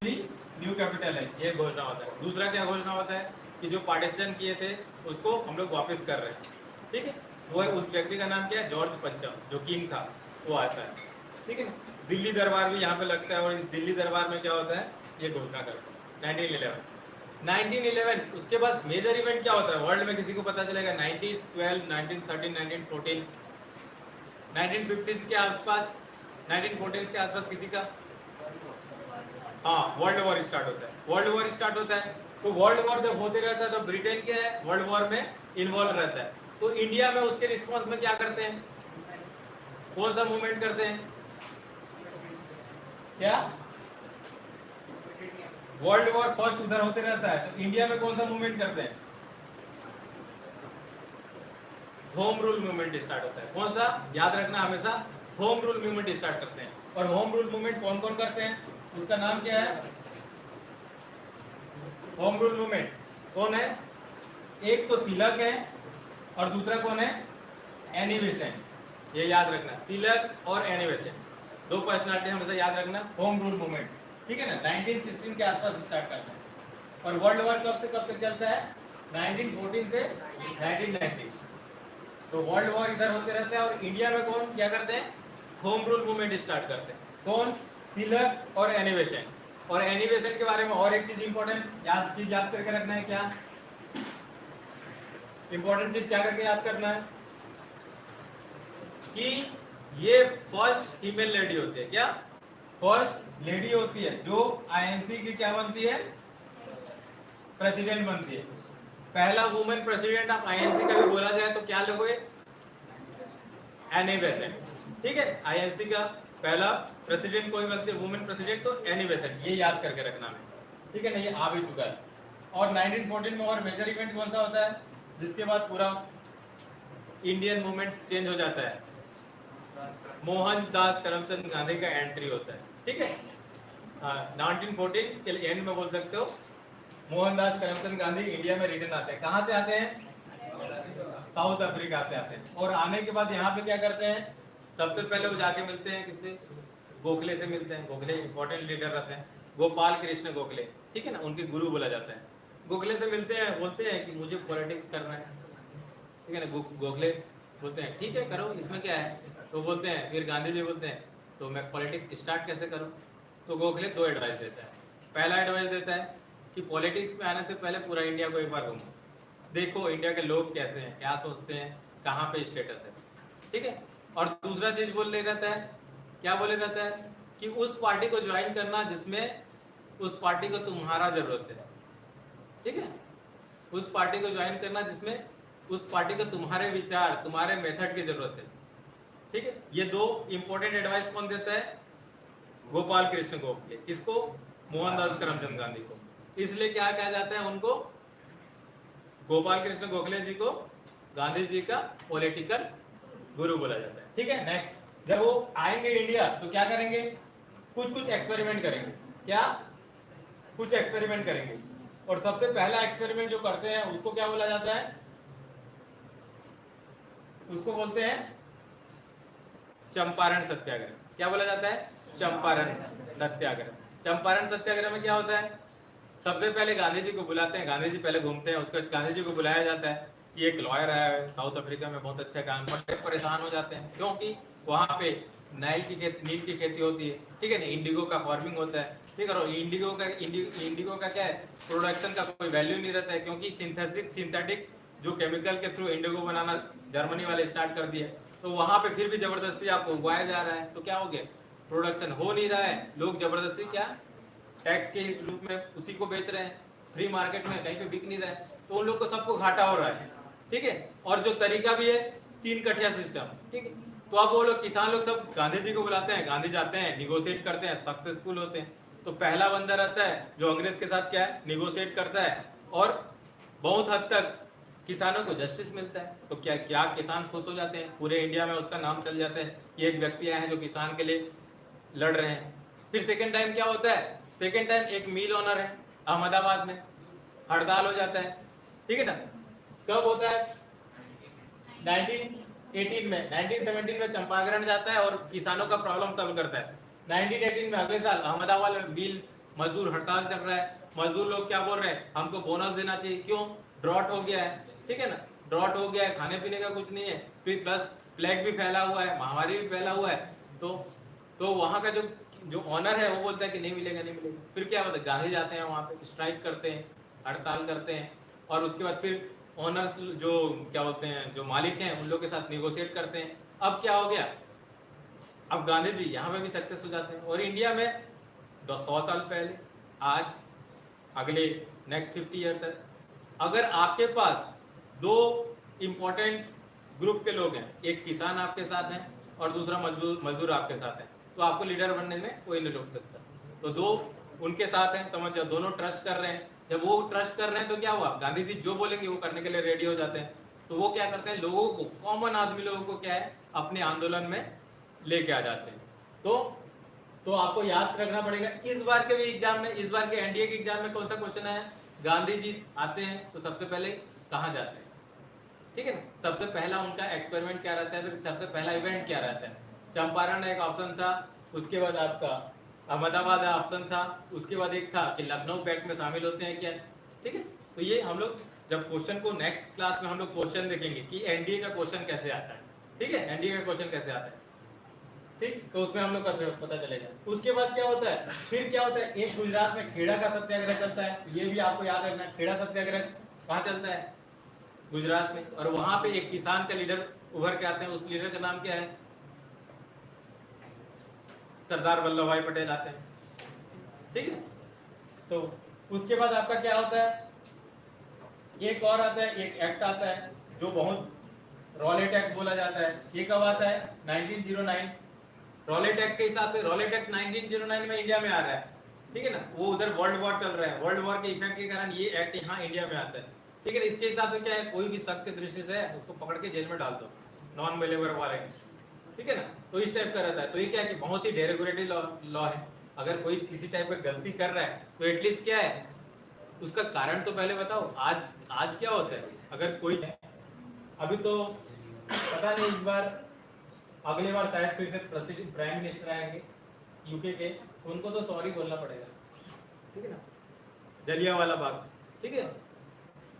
कैपिटल है, ये घोषणा होता है। दूसरा क्या घोषणा होता है कि जो पार्टीशन किए थे उसको हम लोग वापस कर रहे हैं, ठीक है, वो उस व्यक्ति का नाम क्या है, जॉर्ज पंचम, जो किंग था, वो आता है, ठीक है। दिल्ली दरबार भी यहाँ पे लगता है, और इस दिल्ली दरबार में क्या होता है, ये घोषणा करता है 1911। उसके बाद मेजर इवेंट क्या होता है वर्ल्ड में, किसी को पता चलेगा, 1912, 1913, 1914, 1950 के आसपास, 1914 के आसपास किसी का, हाँ, वर्ल्ड वॉर स्टार्ट होता है। वर्ल्ड वॉर स्टार्ट होता है, तो वर्ल्ड वॉर जब होते रहता है तो ब्रिटेन क्या है, वर्ल्ड वॉर में इन्वॉल्व रहता है। तो इंडिया में उसके रिस्पॉन्स में क्या करते हैं, कौन सा मूवमेंट करते हैं, क्या, वर्ल्ड वॉर फर्स्ट उधर होते रहता है, तो इंडिया में कौन सा मूवमेंट करते हैं, होम रूल मूवमेंट स्टार्ट होता है। कौन सा, याद रखना हमेशा, होम रूल मूवमेंट स्टार्ट करते हैं। और होम रूल मूवमेंट कौन कौन करते हैं, उसका नाम क्या है? Home rule movement. कौन है? एक तो तिलक है और दूसरा कौन है? Annie Besant. ये याद रखना, तिलक और एनी बेसेंट दो पर्सनालिटी हमेशा याद रखना। होम रूल मूवमेंट, ठीक है ना, 1916 के आसपास स्टार्ट करना है। और वर्ल्ड वॉर कब से कब तक चलता है? 1914 से 1990। तो वर्ल्ड वॉर इधर होते रहते हैं और इंडिया में कौन क्या करते हैं? होम रूल मूवमेंट स्टार्ट करते हैं। कौन? तिलक और एनी बेसेंट। और एनी बेसेंट के बारे में और एक चीज इंपॉर्टेंट चीज याद करके रखना है। क्या इंपॉर्टेंट चीज क्या करके याद करना है? कि ये फर्स्ट फीमेल लेडी होती है। क्या? फर्स्ट लेडी होती है जो आईएनसी की क्या बनती है? प्रेसिडेंट बनती है। पहला वुमेन प्रेसिडेंट ऑफ आईएनसी का भी बोला जाए तो क्या लोगे? Annie Besant. ठीक है, आईएनसी का पहला प्रेसिडेंट कोई बनती है वुमेन प्रेसिडेंट, तो एनी बेसेंट। ये याद करके रखना है, ठीक है ना, ये आ भी चुका है। और 1914 में और मेजर इवेंट कौन सा होता है जिसके बाद पूरा इंडियन मूवमेंट चेंज हो जाता है? मोहनदास करमचंद गांधी का एंट्री होता है। ठीक है, 1914 के एंड में बोल सकते हो मोहनदास करमचंद गांधी इंडिया में रिटर्न आते हैं। कहाँ से आते हैं? साउथ अफ्रीका से आते हैं। और आने के बाद यहाँ पे क्या करते हैं? सबसे पहले वो जाके मिलते हैं किससे? गोखले से मिलते हैं। गोखले इंपॉर्टेंट लीडर रहते हैं, गोपाल कृष्ण गोखले, ठीक है ना, उनके गुरु बोला जाता है। गोखले से मिलते हैं, बोलते हैं कि मुझे पॉलिटिक्स करना है, ठीक है ना। गोखले बोलते हैं ठीक है करो, इसमें क्या है। तो बोलते हैं, फिर गांधी जी बोलते हैं तो मैं पॉलिटिक्स स्टार्ट कैसे करूं? तो गोखले दो एडवाइस देता है। पहला एडवाइस देता है कि पॉलिटिक्स में आने से पहले पूरा इंडिया को एक बार घूमो, देखो इंडिया के लोग कैसे हैं, क्या सोचते हैं, कहाँ पे स्टेटस है, ठीक है। और दूसरा चीज बोले रहता है, क्या बोले रहता है कि उस पार्टी को ज्वाइन करना जिसमें उस पार्टी को तुम्हारा जरूरत है, ठीक है। उस पार्टी को ज्वाइन करना जिसमें उस पार्टी को तुम्हारे विचार, तुम्हारे मेथड की जरूरत है, ठीक है। ये दो इंपॉर्टेंट एडवाइस कौन देता है? गोपाल कृष्ण गोखले। किसको? मोहनदास करमचंद गांधी को। इसलिए क्या कहा जाता है उनको? गोपाल कृष्ण गोखले जी को गांधी जी का पॉलिटिकल गुरु बोला जाता है, ठीक है। नेक्स्ट, जब वो आएंगे इंडिया तो क्या करेंगे? कुछ एक्सपेरिमेंट करेंगे। क्या? कुछ एक्सपेरिमेंट करेंगे। और सबसे पहला एक्सपेरिमेंट जो करते हैं उसको क्या बोला जाता है? उसको बोलते हैं चंपारण सत्याग्रह। क्या बोला जाता है? चंपारण सत्याग्रह। चंपारण सत्याग्रह में क्या होता है? सबसे पहले गांधी जी को बुलाते हैं, गांधी जी पहले घूमते हैं, उसके बाद गांधी जी को बुलाया जाता है। ये एक लॉयर है साउथ अफ्रीका में, बहुत अच्छा काम, बड़े परेशान हो जाते हैं क्योंकि वहाँ पे नील की खेती होती है, ठीक है ना, इंडिगो का फार्मिंग होता है, ठीक है। और इंडिगो का क्या है, प्रोडक्शन का कोई वैल्यू नहीं रहता है क्योंकि सिंथेटिक जो केमिकल के थ्रू इंडिगो बनाना जर्मनी वाले स्टार्ट कर दिए। तो वहाँ पे फिर भी जबरदस्ती आपको उगाया जा रहा है, तो क्या हो गया? प्रोडक्शन हो नहीं रहा है, लोग जबरदस्ती क्या टैक्स के रूप में उसी को बेच रहे हैं, फ्री मार्केट में कहीं पे बिक नहीं रहा है, तो उन लोग को सबको घाटा हो रहा है, ठीक है। और जो तरीका भी है 3 कठिया सिस्टम, ठीक है। तो अब वो लोग किसान लोग सब गांधी जी को बुलाते हैं, गांधी जाते हैं, निगोशिएट करते हैं, सक्सेसफुल होते हैं। तो पहला बंदा रहता है जो अंग्रेज के साथ क्या है, निगोशिएट करता है और बहुत हद तक किसानों को जस्टिस मिलता है। तो क्या क्या किसान खुश हो जाते हैं, पूरे इंडिया में उसका नाम चल जाता है कि एक व्यक्ति आए हैं जो किसान के लिए लड़ रहे हैं। फिर सेकेंड टाइम क्या होता है? सेकेंड टाइम एक मिल ओनर है अहमदाबाद में, हड़ताल हो जाता है, ठीक है ना। कब होता है? 1918 में, 1917 में चंपारण जाता है और किसानों का प्रॉब्लम सॉल्व करता है। 1918 में अगले साल अहमदाबाद में मिल मजदूर हड़ताल चल रहा है। मजदूर लोग क्या बोल रहे हैं? हमको बोनस देना चाहिए। क्यों? ड्रॉट हो गया है, ठीक है ना, ड्रॉट हो गया है, खाने पीने का कुछ नहीं है, फिर प्लस प्लेग भी फैला हुआ है, महामारी भी फैला हुआ है। तो वहां का जो ऑनर है वो बोलता है कि नहीं मिलेगा, नहीं मिलेगा। फिर क्या होता है? गांधी जाते हैं वहां पे, स्ट्राइक करते हैं, हड़ताल करते हैं, और उसके बाद फिर ऑनर्स जो क्या बोलते हैं, जो मालिक हैं, उन लोग के साथ निगोशिएट करते हैं। अब क्या हो गया? अब गांधी जी यहाँ पे भी सक्सेस हो जाते हैं। और इंडिया में 100 साल पहले, आज, अगले नेक्स्ट 50 ईयर तक अगर आपके पास 2 इंपॉर्टेंट ग्रुप के लोग हैं, एक किसान आपके साथ है और दूसरा मजदूर आपके साथ है, तो आपको लीडर बनने में कोई नहीं रोक सकता। तो 2 उनके साथ हैं, समझ जाओ, दोनों ट्रस्ट कर रहे हैं। जब वो ट्रस्ट कर रहे हैं तो क्या हुआ? गांधी जी जो बोलेंगे वो करने के लिए रेडी हो जाते हैं। तो वो क्या करते हैं? लोगों को, कॉमन आदमी लोगों को क्या है, अपने आंदोलन में लेके आ जाते हैं। तो तो आपको याद रखना पड़ेगा इस बार के भी एग्जाम में, इस बार के एनडीए के एग्जाम में कौन सा क्वेश्चन है, गांधी जी आते हैं तो सबसे पहले कहाँ जाते हैं, ठीक है ना, सबसे पहला उनका एक्सपेरिमेंट क्या रहता है, फिर सबसे पहला इवेंट क्या रहता है। चंपारण एक ऑप्शन था, उसके बाद आपका अहमदाबाद ऑप्शन था, उसके बाद एक था कि लखनऊ पैक्ट में शामिल होते हैं क्या, ठीक है। तो ये हम लोग जब क्वेश्चन को नेक्स्ट क्लास में हम लोग क्वेश्चन देखेंगे कि एनडीए का क्वेश्चन कैसे आता है, ठीक है, एनडीए का क्वेश्चन कैसे आता है, ठीक, तो उसमें हम लोग का पता चलेगा। उसके बाद क्या होता है, फिर क्या होता है, एक गुजरात में खेड़ा का सत्याग्रह चलता है, ये भी आपको याद रखना है, खेड़ा सत्याग्रह कहाँ चलता है, गुजरात में, और वहां पे एक किसान का लीडर उभर के आते हैं, उस लीडर का नाम क्या है, सरदार वल्लभ भाई पटेल आते हैं, ठीक है। तो उसके बाद आपका क्या होता है, एक और आता है, एक एक्ट आता है जो बहुत रॉलेट एक्ट बोला जाता है, ये कब आता है 1909, रॉलेट एक्ट के हिसाब से, रॉलेट एक्ट 1909 में इंडिया में आ रहा है, ठीक है ना, वो उधर वर्ल्ड वॉर चल रहा है, वर्ल्ड वॉर के इफेक्ट के कारण ये एक्ट यहाँ इंडिया में आता है, ठीक है ना। इसके हिसाब से क्या है, कोई भी शक के दृष्टि से है उसको पकड़ के जेल में डाल दो, नॉन बिलीवर वाले, ठीक है ना। तो इस टाइप का रहता है। तो ये क्या है कि बहुत ही डेरोगेटिव लॉ है, अगर कोई किसी टाइप का गलती कर रहा है तो एटलीस्ट क्या है उसका कारण तो पहले बताओ। आज क्या होता है, अगर कोई अभी तो पता नहीं, इस बार अगले बार शायद फिर से प्रेसिडेंट प्राइम मिनिस्टर आएंगे यूके के, उनको तो सॉरी बोलना पड़ेगा, ठीक है ना, जलियांवाला बाग, ठीक है,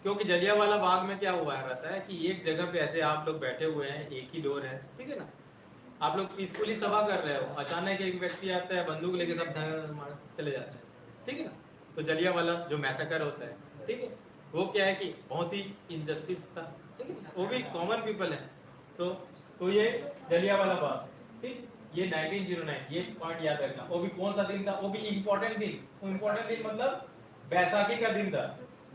क्योंकि जलियांवाला बाग में क्या हुआ रहता है कि एक जगह पे ऐसे आप लोग बैठे हुए हैं, एक ही डोर है, ठीक है ना, आप लोग पीसफुली सभा कर रहे हो, अचानक एक व्यक्ति आता है बंदूक लेके सब चले जाते हैं, ठीक है ना। तो जलियांवाला जो मैसेकर होता है, ठीक है, वो क्या है कि बहुत ही इनजस्टिस था, ठीक है, वो भी कॉमन पीपल है। तो ये जलियांवाला बाग, ठीक, ये 1909, ये पॉइंट याद रखना। वो भी कौन सा दिन था, वो भी इम्पोर्टेंट दिन, इम्पोर्टेंट दिन मतलब बैसाखी का दिन था,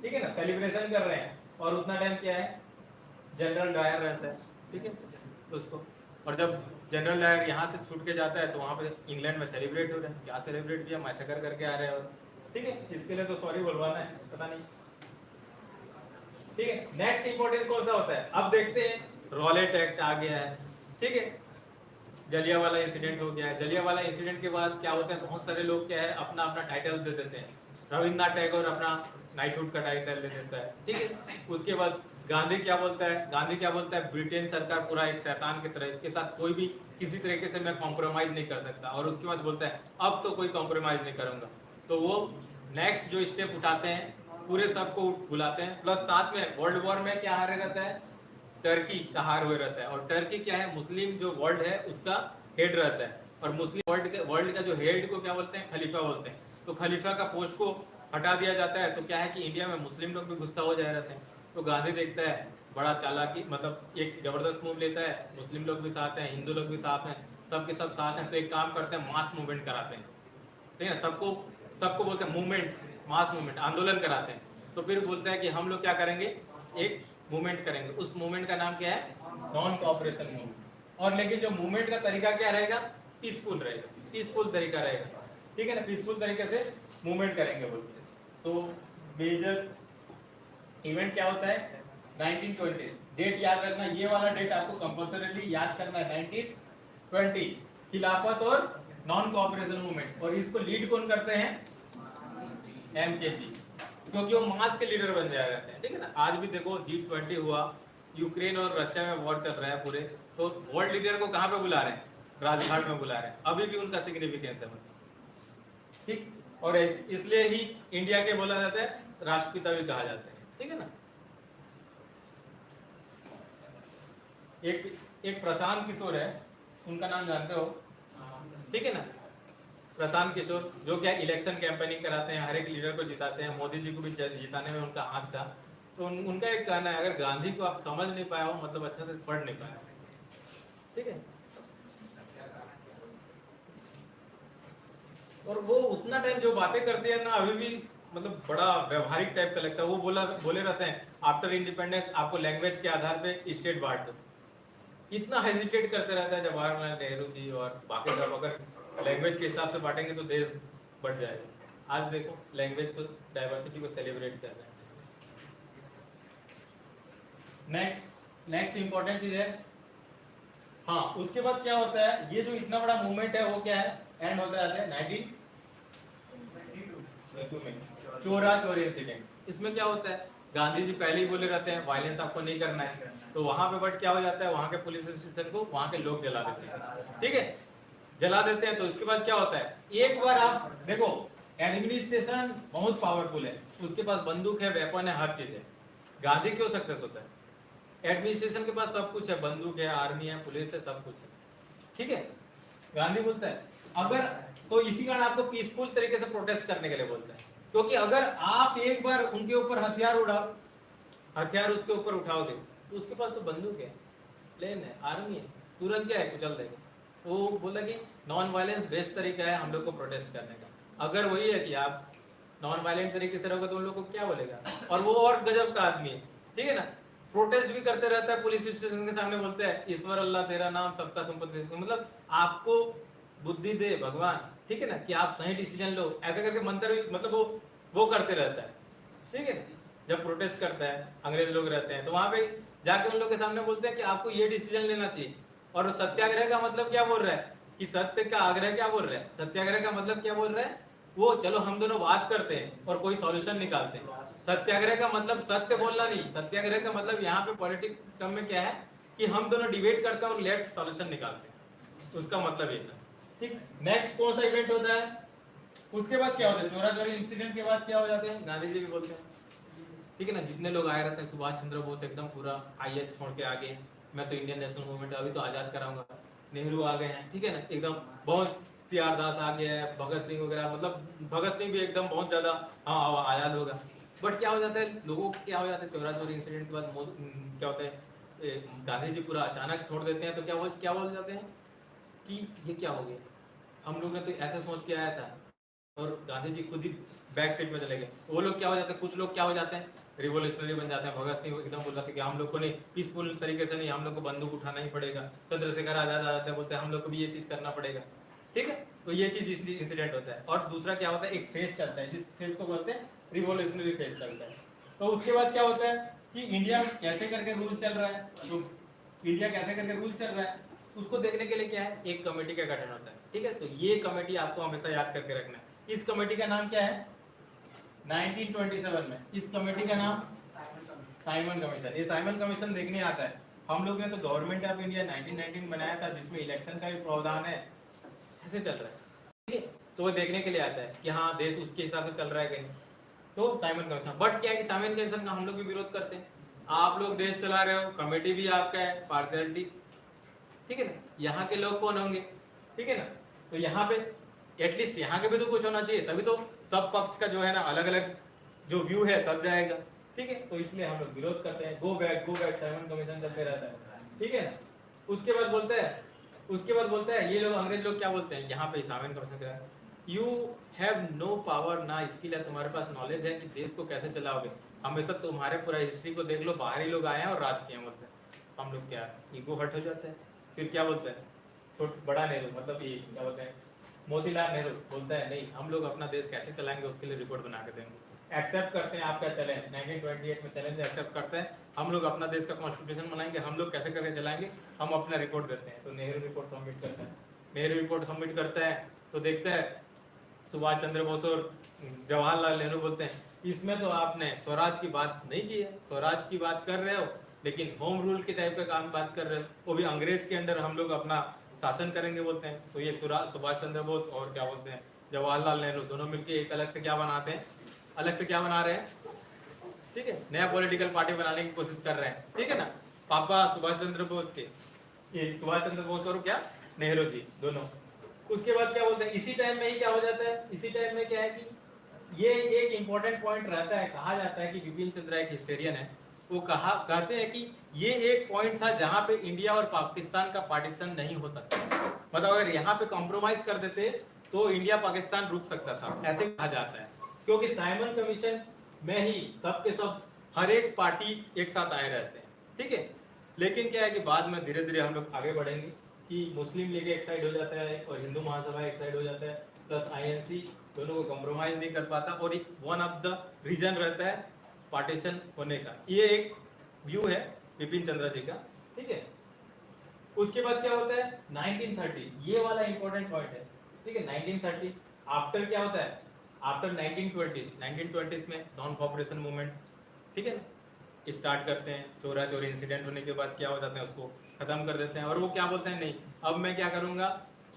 ठीक है ना, सेलिब्रेशन कर रहे हैं, और उतना टाइम क्या है जनरल डायर रहता है, ठीक है उसको, और जब जनरल डायर यहाँ से छूट के जाता है तो वहाँ पे इंग्लैंड में सेलिब्रेट हो रहा है, क्या सेलिब्रेट किया, मैसेकर करके आ रहे हैं, ठीक है, इसके लिए तो सॉरी बोलवाना है, पता नहीं, ठीक है। नेक्स्ट इंपॉर्टेंट कौन सा होता है, अब देखते हैं, रॉलेट एक्ट आ गया है, ठीक है, जलियांवाला इंसिडेंट हो गया है। जलियांवाला इंसिडेंट के बाद क्या होता है, बहुत सारे लोग क्या है अपना अपना टाइटल दे देते हैं, रविन्द्रनाथ टैगोर अपना नाइटहुड का टाइटल दे देता है, ठीक है। उसके बाद गांधी क्या बोलता है, गांधी क्या बोलता है, ब्रिटेन सरकार पूरा एक शैतान की तरह, इसके साथ कोई भी किसी तरीके से मैं कॉम्प्रोमाइज नहीं कर सकता, और उसके बाद बोलता है अब तो कोई कॉम्प्रोमाइज नहीं करूंगा। तो वो नेक्स्ट जो स्टेप उठाते हैं, पूरे सबको बुलाते हैं, प्लस साथ में वर्ल्ड वॉर में क्या हारे रहता है, टर्की का हार हुए रहता है, और टर्की क्या है, मुस्लिम जो वर्ल्ड है उसका हेड रहता है, और मुस्लिम वर्ल्ड का जो हेड को क्या बोलते हैं, खलीफा बोलते हैं। तो खलीफा का पोस्ट को हटा दिया जाता है, तो क्या है कि इंडिया में मुस्लिम लोग भी गुस्सा हो जा रहते हैं। तो गांधी देखता है बड़ा चालाकी, मतलब एक जबरदस्त मूव लेता है, मुस्लिम लोग भी साथ हैं, हिंदू लोग भी साथ हैं, सबके सब साथ हैं, तो एक काम करते हैं, मास मूवमेंट कराते हैं, ठीक है, सबको सबको बोलते हैं मूवमेंट, मास मूवमेंट, आंदोलन कराते हैं। तो फिर बोलते हैं कि हम लोग क्या करेंगे, एक मूवमेंट करेंगे, उस मूवमेंट का नाम क्या है, नॉन कॉपरेशन मूवमेंट। और लेकिन जो मूवमेंट का तरीका क्या रहेगा, पीसफुल रहेगा, पीसफुल तरीका रहेगा, ठीक है ना, पीसफुल तरीके से मूवमेंट करेंगे बोलते हैं। तो मेजर इवेंट क्या होता है 1920, डेट याद रखना, ये वाला डेट आपको कंपल्सरीली याद करना है, 1920, खिलाफत और नॉन कॉपरेशन मूवमेंट। और इसको लीड कौन करते हैं, एमकेजी, क्योंकि वो मास के लीडर बन जाया करते हैं, ठीक है ना। आज भी देखो G20 हुआ, यूक्रेन और रशिया में वॉर चल रहा है पूरे, तो वर्ल्ड लीडर को कहाँ पे बुला रहे हैं, राजघाट में बुला रहे हैं, अभी भी उनका सिग्निफिकेंस है, ठीक। और इसलिए ही इंडिया के बोला जाता है राष्ट्रपिता भी कहा जाता है, ठीक है ना। एक प्रशांत किशोर है, उनका नाम जानते हो, ठीक है ना, प्रशांत किशोर, जो क्या इलेक्शन कैंपेनिंग कराते हैं, हर एक लीडर को जिताते हैं, मोदी जी को भी जिताने में उनका हाथ था। तो उनका एक कहना है, अगर गांधी को आप समझ नहीं पाया हो मतलब अच्छा से पढ़ नहीं पाया, ठीक है। और वो उतना टाइम जो बातें करते हैं ना, अभी भी मतलब बड़ा व्यवहारिक टाइप का लगता है। वो बोले रहते हैं आफ्टर इंडिपेंडेंस आपको लैंग्वेज के आधार पे स्टेट बांट दो, इतना हेजिटेट करते रहता है जवाहरलाल नेहरू जी और बाकी सब, अगर लैंग्वेज के हिसाब से बांटेंगे तो देश बढ़ जाएगा। आज देखो लैंग्वेज को, डाइवर्सिटी को सेलिब्रेट कर रहे हैं। नेक्स्ट इंपॉर्टेंट चीज है, हाँ उसके बाद क्या होता है, ये जो इतना बड़ा मूवमेंट है वो क्या है, एंड होता है 1992 में चोरा चोरी इंसिडेंट। इसमें क्या होता है, गांधी जी पहले ही बोले रहते हैं वायलेंस आपको नहीं करना है, तो वहां पे बट क्या हो जाता है, वहां के पुलिस स्टेशन को वहां के लोग जला देते हैं, ठीक है, जला देते हैं। तो उसके बाद क्या होता है, एक बार आप देखो एडमिनिस्ट्रेशन बहुत पावरफुल है, उसके पास बंदूक है, वेपन है, हर चीज है। गांधी क्यों सक्सेस होता है, एडमिनिस्ट्रेशन के पास सब कुछ है, बंदूक है, आर्मी है, पुलिस है, सब कुछ है, ठीक है। गांधी बोलता है अगर, तो इसी कारण आपको पीसफुल तरीके से प्रोटेस्ट करने के लिए बोलता है, क्योंकि अगर आप एक बार उनके ऊपर हथियार उसके ऊपर उठाओगे, तो उसके पास तो बंदूक है, प्लेन है, आर्मी है, तुरंत क्या है, कुचल देगा। वो बोला कि नॉन वायलेंस बेस्ट तरीका है हम लोग को प्रोटेस्ट करने का। अगर वही है कि आप नॉन वायलेंट तरीके से रहोगे तो उन लोग को क्या बोलेगा, और वो और गजब का आदमी है, ठीक है ना, प्रोटेस्ट भी करते रहता है, पुलिस स्टेशन के सामने बोलते हैं ईश्वर अल्लाह तेरा नाम सबका संपत्ति, मतलब आपको बुद्धि दे भगवान, ठीक है ना, कि आप सही डिसीजन लो, ऐसे करके मंत्र भी, मतलब वो करते रहता है, ठीक है। जब प्रोटेस्ट करता है, अंग्रेज लोग रहते हैं, तो वहां पे जाके उन लोग के सामने बोलते हैं कि आपको ये डिसीजन लेना चाहिए। और सत्याग्रह का मतलब क्या बोल रहा है, कि सत्य का आग्रह क्या बोल रहा है, सत्याग्रह का मतलब क्या बोल रहा है, वो चलो हम दोनों बात करते हैं और कोई सॉल्यूशन निकालते हैं। सत्याग्रह का मतलब सत्य बोलना नहीं, सत्याग्रह का मतलब यहाँ पे पॉलिटिक्स टर्म में क्या है, कि हम दोनों डिबेट करते हैं और लेट्स सॉल्यूशन निकालते हैं, उसका मतलब ये था, ठीक। नेक्स्ट कौन सा इवेंट होता है, उसके बाद क्या होता है, चोरा चोरी इंसिडेंट के बाद क्या हो जाते हैं, गांधी जी भी बोलते हैं, ठीक है ना, जितने लोग आए रहते हैं, सुभाष चंद्र बोस एकदम पूरा आईएएस छोड़ के आगे, मैं तो इंडियन नेशनल मूवमेंट अभी तो आजाद कराऊंगा, नेहरू आ गए हैं, ठीक है ना, एकदम बहुत, सीआर दास आ गया है, भगत सिंह वगैरह, मतलब भगत सिंह भी एकदम बहुत ज्यादा, हाँ आजाद होगा। बट क्या हो जाता है, लोगों को क्या हो जाता है, चोरा चोरी इंसिडेंट के बाद क्या होता है, गांधी जी पूरा अचानक छोड़ देते हैं, तो क्या बोल जाते हैं कि ये क्या हो गया, हम लोग ने तो ऐसा सोच के आया था, और गांधी जी खुद ही बैक सीट में चले गए। वो लोग क्या हो जाते हैं, कुछ लोग क्या हो जाते हैं, रिवोल्यूशनरी बन जाते हैं। भगत सिंह एकदम बोल जाते हैं कि हम लोग को नहीं, पीसफुल तरीके से नहीं, हम लोग को बंदूक उठाना ही पड़ेगा। चंद्रशेखर आजाद आ जाते हैं, बोलते हैं हम लोग को भी ये चीज करना पड़ेगा, ठीक है। तो ये चीज इंसिडेंट होता है। और दूसरा क्या होता है, एक फेज चलता है, जिस फेज को बोलते हैं रिवोल्यूशनरी फेज चलता है। तो उसके बाद क्या होता है कि इंडिया कैसे करके रूल चल रहा है, तो इंडिया कैसे करके रूल चल रहा है, उसको देखने के लिए क्या है, एक कमेटी का गठन होता है, ठीक है। तो ये कमेटी आपको हमेशा याद करके रखना है। इस कमेटी का नाम क्या है, 1927 में इस कमेटी का नाम साइमन कमीशन। ये साइमन कमीशन देखने आता है। हम लोग ने तो गवर्नमेंट ऑफ इंडिया 1919 बनाया था, जिसमें इलेक्शन का भी प्रावधान है, ऐसे चल रहा है, ठीक है। तो वो देखने के लिए आता है कि हाँ देश उसके हिसाब से चल रहा है कि नहीं। तो साइमन कमीशन, बट क्या है कि साइमन कमीशन का हम लोग भी विरोध करते हैं। आप लोग देश चला रहे हो, कमेटी भी आपका है, पार्शियलिटी, ठीक है ना, यहाँ के लोग कौन होंगे, ठीक है ना। तो यहाँ पे एटलीस्ट यहाँ के भी तो कुछ होना चाहिए, तभी तो सब पक्ष का जो है ना अलग अलग जो व्यू है तब जाएगा, ठीक है। तो इसलिए हम लोग विरोध करते हैं, गो बैक साइमन कमीशन चलते रहता है, ठीक है ना। उसके बाद बोलते हैं ये लोग, अंग्रेज लोग क्या बोलते हैं यहाँ पे साइमन कमीशन का, यू हैव नो पावर, ना स्किल है तुम्हारे पास, नॉलेज है कि देश को कैसे चलाओगे, हमें तो तुम्हारे पूरा हिस्ट्री को देख लो, बाहरी लोग आए हैं और राज किए हैं, बोलते हैं। हम लोग क्या ईगो हर्ट हो जाते हैं। फिर क्या बोलते हैं, बड़ा नेहरू, मतलब ये क्या बोलते हैं, मोतीलाल नेहरू बोलता है नहीं, हम लोग अपना देश कैसे चलाएंगे उसके लिए रिपोर्ट बना के देंगे। एक्सेप्ट करते हैं आपका चैलेंज, 1928 में चैलेंज एक्सेप्ट करते हैं, हम लोग अपना देश का कॉन्स्टिट्यूशन बनाएंगे, हम लोग कैसे करके चलाएंगे, हम अपना रिपोर्ट देते हैं। तो नेहरू रिपोर्ट सबमिट करता है, नेहरू रिपोर्ट सबमिट करता है, तो देखते हैं सुभाष चंद्र बोस और जवाहरलाल नेहरू बोलते हैं इसमें तो आपने स्वराज की बात नहीं की है, स्वराज की बात कर रहे हो लेकिन होम रूल के टाइप का काम बात कर रहे हो, वो भी अंग्रेज के अंडर हम लोग अपना शासन करेंगे, बोलते हैं। तो ये सुभाष चंद्र बोस और क्या बोलते हैं जवाहरलाल नेहरू दोनों मिलकर एक अलग से क्या बनाते हैं, अलग से क्या बना रहे हैं, ठीक है, नया पॉलिटिकल पार्टी बनाने की कोशिश कर रहे हैं, ठीक है ना। पापा सुभाष चंद्र बोस के, ये सुभाष चंद्र बोस और क्या नेहरू जी दोनों। उसके बाद क्या बोलते हैं, इसी टाइम में ही क्या हो जाता है, इसी टाइम में क्या है कि ये एक इंपॉर्टेंट पॉइंट रहता है, कहा जाता है कि विपिन चंद्रा एक हिस्टोरियन है, वो कहते हैं कि ये एक पॉइंट था जहां पे इंडिया और पाकिस्तान का पार्टीशन नहीं हो सकता, मतलब अगर यहाँ पे कॉम्प्रोमाइज कर देते तो इंडिया पाकिस्तान रुक सकता था, ऐसे कहा जाता है। क्योंकि साइमन कमीशन में ही सब के सब हर एक पार्टी एक साथ आए रहते हैं, ठीक है। लेकिन क्या है कि बाद में धीरे धीरे हम लोग आगे बढ़ेंगे कि मुस्लिम लीग एक साइड हो जाता है और हिंदू महासभा एक साइड हो जाता है, प्लस आईएनसी दोनों को कॉम्प्रोमाइज नहीं कर पाता, और एक वन ऑफ द रीजन रहता है पार्टीशन होने का। ये एक व्यू है विपिन चंद्रा जी का, ठीक है। उसके बाद क्या होता है 1930, ये वाला इंपॉर्टेंट पॉइंट है, ठीक है 1930। आफ्टर क्या होता है, आफ्टर 1920 में नॉन कॉपरेशन मूवमेंट, ठीक है ना, स्टार्ट करते हैं। चोरा चोरी इंसिडेंट होने के बाद क्या हो जाता है, उसको खत्म कर देते हैं। और वो क्या बोलते हैं, नहीं अब मैं क्या करूंगा,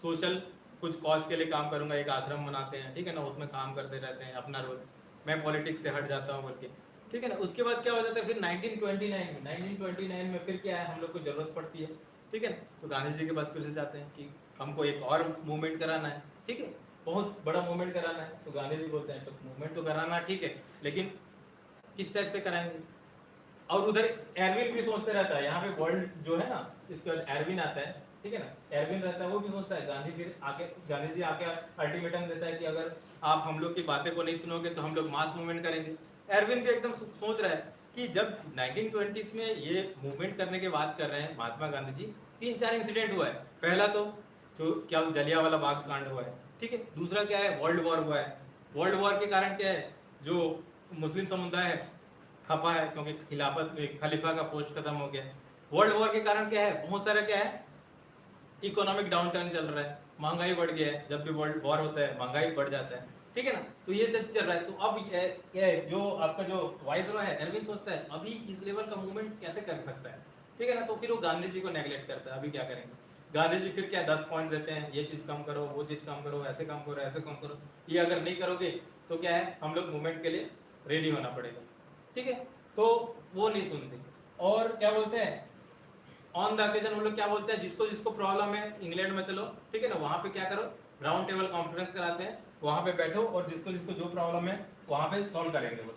सोशल कुछ कॉज के लिए काम करूंगा, एक आश्रम बनाते हैं, ठीक है ना, उसमें काम करते रहते हैं अपना रोल, मैं पॉलिटिक्स से हट जाता हूँ बोल के, ठीक है ना। उसके बाद क्या हो जाता है फिर 1929 में फिर क्या है, हम लोग को जरूरत पड़ती है, ठीक है ना, तो गांधी जी के पास फिर से जाते हैं कि हमको एक और मूवमेंट कराना है, ठीक है, बहुत बड़ा मूवमेंट कराना है। तो गांधी जी बोलते हैं तो मूवमेंट तो कराना ठीक है, लेकिन किस टाइप से कराएंगे। और उधर एरविन भी सोचते रहता है, यहाँ पे वर्ल्ड जो है ना, इसके बाद एरविन आता है, ठीक है ना, एरविन रहता है, वो भी सोचता है। गांधी जी आके अल्टीमेटम देता है कि अगर आप हम लोग की बातें को नहीं सुनोगे तो हम लोग मास मूवमेंट करेंगे। एरविन भी एकदम सोच रहा है कि जब 1920s में ये मूवमेंट करने की बात कर रहे हैं महात्मा गांधी जी, 3-4 इंसिडेंट हुआ है। पहला तो जो क्या जलियांवाला बाग कांड हुआ है, ठीक है। दूसरा क्या है, वर्ल्ड वॉर हुआ है। वर्ल्ड वॉर के कारण क्या है, जो मुस्लिम समुदाय है खफा है क्योंकि खिलाफत खलीफा का पोस्ट खत्म हो गया। वर्ल्ड वॉर के कारण क्या है, बहुत सारा क्या है, इकोनॉमिक डाउनटर्न चल रहा है, महंगाई बढ़ गया है। जब भी वर्ल्ड वॉर होता है महंगाई बढ़ जाता है, ठीक है ना, तो ये चल रहा है। तो अब ये जो आपका जो वाइसरॉय है एरविन सोचता है अभी इस लेवल का मूवमेंट कैसे कर सकता है, ठीक है ना। तो फिर वो गांधी जी को नेग्लेक्ट करता है, अभी क्या करेंगे। गांधी जी फिर क्या 10 पॉइंट देते हैं, ये चीज कम करो, वो चीज कम करो, ऐसे कम करो, ऐसे कम करो, ये अगर नहीं करोगे तो क्या है, हम लोग मूवमेंट के लिए रेडी होना पड़ेगा, ठीक है। तो वो नहीं सुनते। और क्या बोलते हैं, ऑन द ओकेजन हम लोग क्या बोलते हैं, जिसको जिसको प्रॉब्लम है इंग्लैंड में चलो, ठीक है ना, वहां पे क्या करो, राउंड टेबल कॉन्फ्रेंस कराते हैं, वहां पे बैठो और जिसको जिसको जो प्रॉब्लम है वहां पे सॉल्व करेंगे वो,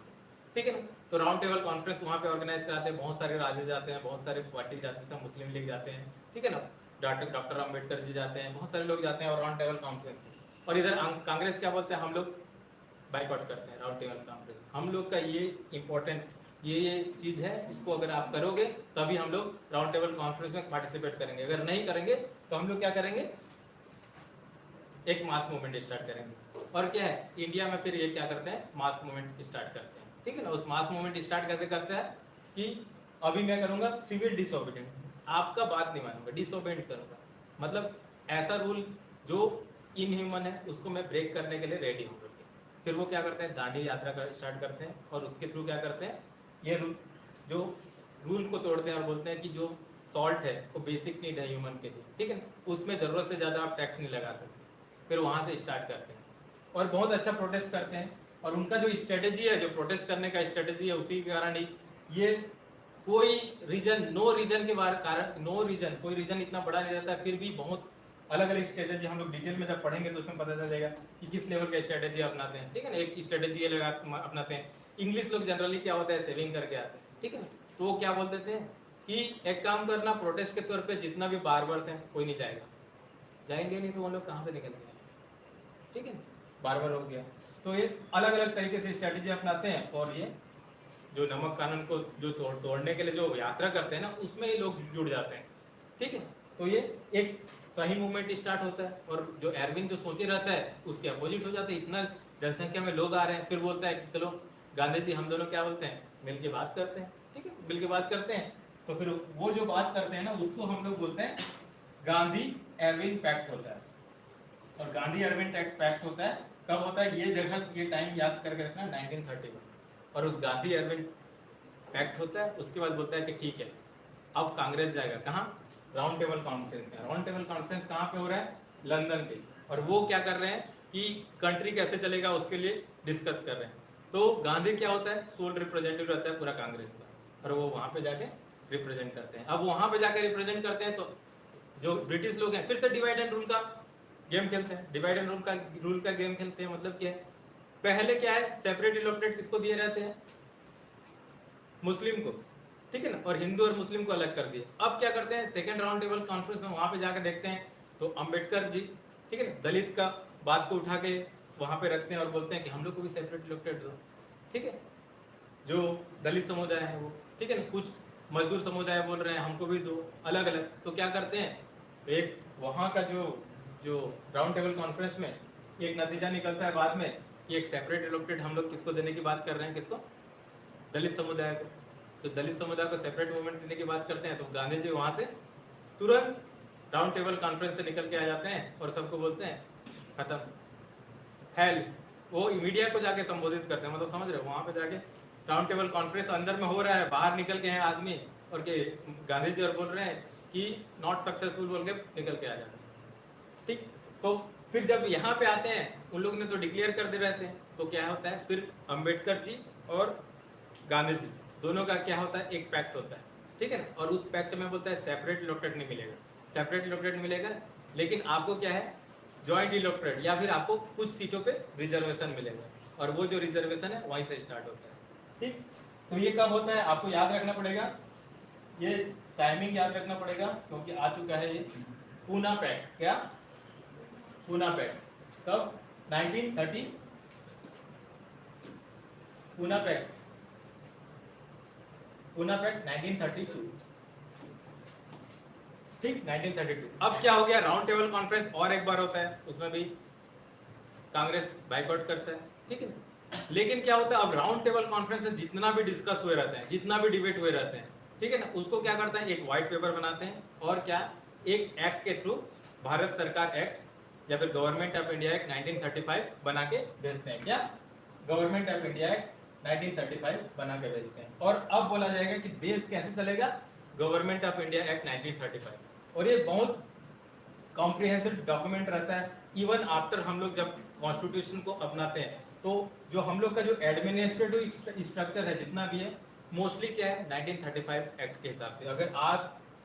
ठीक है ना। तो राउंड टेबल कॉन्फ्रेंस वहां पे ऑर्गेनाइज कराते हैं, बहुत सारे राज्य जाते हैं, बहुत सारे पार्टी जाते हैं, सब मुस्लिम लीग जाते हैं, ठीक है ना, डॉक्टर अम्बेडकर जी जाते हैं, बहुत सारे लोग जाते हैं और राउंड टेबल कॉन्फ्रेंस। और इधर कांग्रेस क्या बोलते हैं, हम लोग बाइकआउट करते हैं राउंड टेबल कॉन्फ्रेंस। हम लोग का ये इंपॉर्टेंट ये चीज है, इसको अगर आप करोगे तभी हम लोग राउंड टेबल कॉन्फ्रेंस में पार्टिसिपेट करेंगे, अगर नहीं करेंगे तो हम लोग क्या करेंगे, एक मास मूवमेंट स्टार्ट करेंगे। और क्या है, इंडिया में फिर ये क्या करते हैं, मास मूवमेंट स्टार्ट करते हैं, ठीक है ना। उस मास मूवमेंट स्टार्ट कैसे करते हैं कि अभी मैं करूंगा सिविल डिसोबीडियंट, आपका बात नहीं मानूंगा, डिसोबीडियंट करूंगा, मतलब ऐसा रूल जो इनह्यूमन है उसको मैं ब्रेक करने के लिए रेडी हूँ। फिर वो क्या करते हैं, दांडी यात्रा कर स्टार्ट करते हैं और उसके थ्रू क्या करते हैं, ये जो रूल को तोड़ते हैं और बोलते हैं कि जो सॉल्ट है वो बेसिक नीड है ह्यूमन के लिए, ठीक है ना, उसमें जरूरत से ज्यादा आप टैक्स नहीं लगा सकते। फिर वहां से स्टार्ट करते हैं और बहुत अच्छा प्रोटेस्ट करते हैं। और उनका जो स्ट्रेटेजी है, जो प्रोटेस्ट करने का स्ट्रेटेजी है, उसी के कारण ही ये कोई रीजन, नो रीजन के बारे कारण, नो रीजन, कोई रीजन इतना बड़ा नहीं रहता, फिर भी बहुत अलग अलग स्ट्रेटेजी हम लोग डिटेल में जब पढ़ेंगे तो उसमें पता चलेगा कि किस लेवल का स्ट्रेटेजी अपनाते हैं, ठीक है ना। एक स्ट्रेटेजी ये लगा अपनाते हैं, इंग्लिश लोग जनरली क्या होता है सेविंग करके आते हैं, ठीक है ना, तो वो क्या बोल देते हैं कि एक काम करना, प्रोटेस्ट के तौर पे जितना भी बार्बर्स हैं कोई नहीं जाएगा, जाएंगे नहीं तो वो लोग कहाँ से निकल गए, ठीक है, बार्बर हो गया। तो ये अलग अलग तरीके से स्ट्रेटेजी अपनाते हैं और ये जो नमक कानून को जो तोड़ने के लिए जो यात्रा करते हैं ना, उसमें ये लोग जुड़ जाते हैं, ठीक है। तो ये एक सही मूवमेंट स्टार्ट होता है और जो एरविन जो सोचे रहता है उसके अपोजिट हो जाता है। इतना जनसंख्या में लोग आ रहे हैं, फिर बोलता है कि चलो गांधी जी हम दोनों क्या बोलते हैं, मिल के बात करते हैं, ठीक है, मिल के बात करते हैं। तो फिर वो जो बात करते हैं ना उसको हम लोग बोलते हैं गांधी एरविन पैक्ट होता है। और गांधी एरविन पैक्ट होता है कब होता है, ये जगह ये टाइम याद करके रखना, 1931। और उस गांधी एरविन पैक्ट होता है, उसके बाद बोलता है कि ठीक है अब कांग्रेस जाएगा कहाँ, राउंड टेबल कॉन्फ्रेंस में। राउंड टेबल कॉन्फ्रेंस कहाँ पे हो रहा है, लंदन पे। और वो क्या कर रहे हैं कि कंट्री कैसे चलेगा उसके लिए डिस्कस कर रहे हैं। तो गांधी क्या होता है, सोल रिप्रेजेंटेटिव रहता है पूरा कांग्रेस का, और वो वहां पे जाके रिप्रेजेंट करते हैं। अब वहां पे जाके रिप्रेजेंट करते हैं तो जो ब्रिटिश लोग हैं फिर से डिवाइड एंड रूल का गेम खेलते हैं, डिवाइड एंड रूल का गेम खेलते हैं। मतलब क्या है, पहले क्या है, सेपरेट इलेक्टेड किसको दिए रहते हैं, मुस्लिम को, ठीक है ना, और हिंदू और मुस्लिम को अलग कर दिए। अब क्या करते हैं, सेकंड राउंड टेबल कॉन्फ्रेंस में वहां पे जाकर देखते हैं तो अंबेडकर जी, ठीक है ना, दलित का बात को उठा के वहां पे रखते हैं और बोलते हैं कि हम लोग को भी सेपरेट इलेक्टेड दो, ठीक है, जो दलित समुदाय है वो, ठीक है ना, कुछ मजदूर समुदाय बोल रहे हैं हमको भी दो, अलग अलग। तो क्या करते हैं, एक वहां का जो जो राउंड टेबल कॉन्फ्रेंस में एक नतीजा निकलता है बाद में कि एक सेपरेट इलेक्टेड हम लोग किसको देने की बात कर रहे हैं, किसको, दलित समुदाय को। तो दलित समुदाय को सेपरेट मूवमेंट देने की बात करते हैं तो गांधी जी वहां से तुरंत राउंड टेबल कॉन्फ्रेंस से निकल के आ जाते हैं और सबको बोलते हैं खत्म। हेल वो मीडिया को जाके संबोधित करते हैं, मतलब समझ रहे हो, वहां पे जाके राउंड टेबल कॉन्फ्रेंस अंदर में हो रहा है, बाहर निकल के हैं आदमी और के गांधी जी और बोल रहे हैं कि नॉट सक्सेसफुल बोल के निकल के आ जाते हैं। ठीक, तो फिर जब यहाँ पे आते हैं उन लोगों ने तो डिक्लेयर कर दे रहते हैं, तो क्या होता है फिर अम्बेडकर जी और गांधी जी दोनों का क्या होता है एक पैक्ट होता है, ठीक है ना। और उस पैक्ट में बोलता है सेपरेट इलेक्टेड नहीं मिलेगा, सेपरेट इलेक्टेड मिलेगा, लेकिन आपको क्या है ज्वाइंट इलेक्टेड या फिर आपको कुछ सीटों पे रिजर्वेशन मिलेगा, और वो जो रिजर्वेशन है वहीं से स्टार्ट होता है। ठीक, तो ये कब होता है आपको याद रखना पड़ेगा, ये टाइमिंग याद रखना पड़ेगा क्योंकि आ चुका है ये पूना पैक्ट। क्या पूना पैक्ट कब 1930, पूना पैक्ट, पूना पैक्ट 1932। ठीक 1932। अब क्या हो गया राउंड टेबल कॉन्फ्रेंस और एक बार होता है, उसमें भी कांग्रेस बाइकआउट करता है, ठीक है। लेकिन क्या होता है अब राउंड टेबल कॉन्फ्रेंस में जितना भी डिस्कस हुए रहते हैं, जितना भी डिबेट हुए रहते हैं, ठीक है ना, उसको क्या करता है एक व्हाइट पेपर बनाते हैं और क्या एक एक्ट के थ्रू भारत सरकार एक्ट या फिर गवर्नमेंट ऑफ इंडिया एक्ट 1935 बना के भेजते हैं। क्या गवर्नमेंट ऑफ इंडिया एक्ट 1935 बना के भेजते हैं। और अब बोला जाएगा कि देश कैसे चलेगा, गवर्नमेंट ऑफ इंडिया एक्ट 1935। और ये बहुत कॉम्प्रिहेंसिव डॉक्यूमेंट रहता है। इवन आफ्टर हम लोग जब कॉन्स्टिट्यूशन को अपनाते हैं तो जो हम लोग का जो एडमिनिस्ट्रेटिव स्ट्रक्चर है जितना भी है मोस्टली क्या है 1935 एक्ट के हिसाब से। अगर आज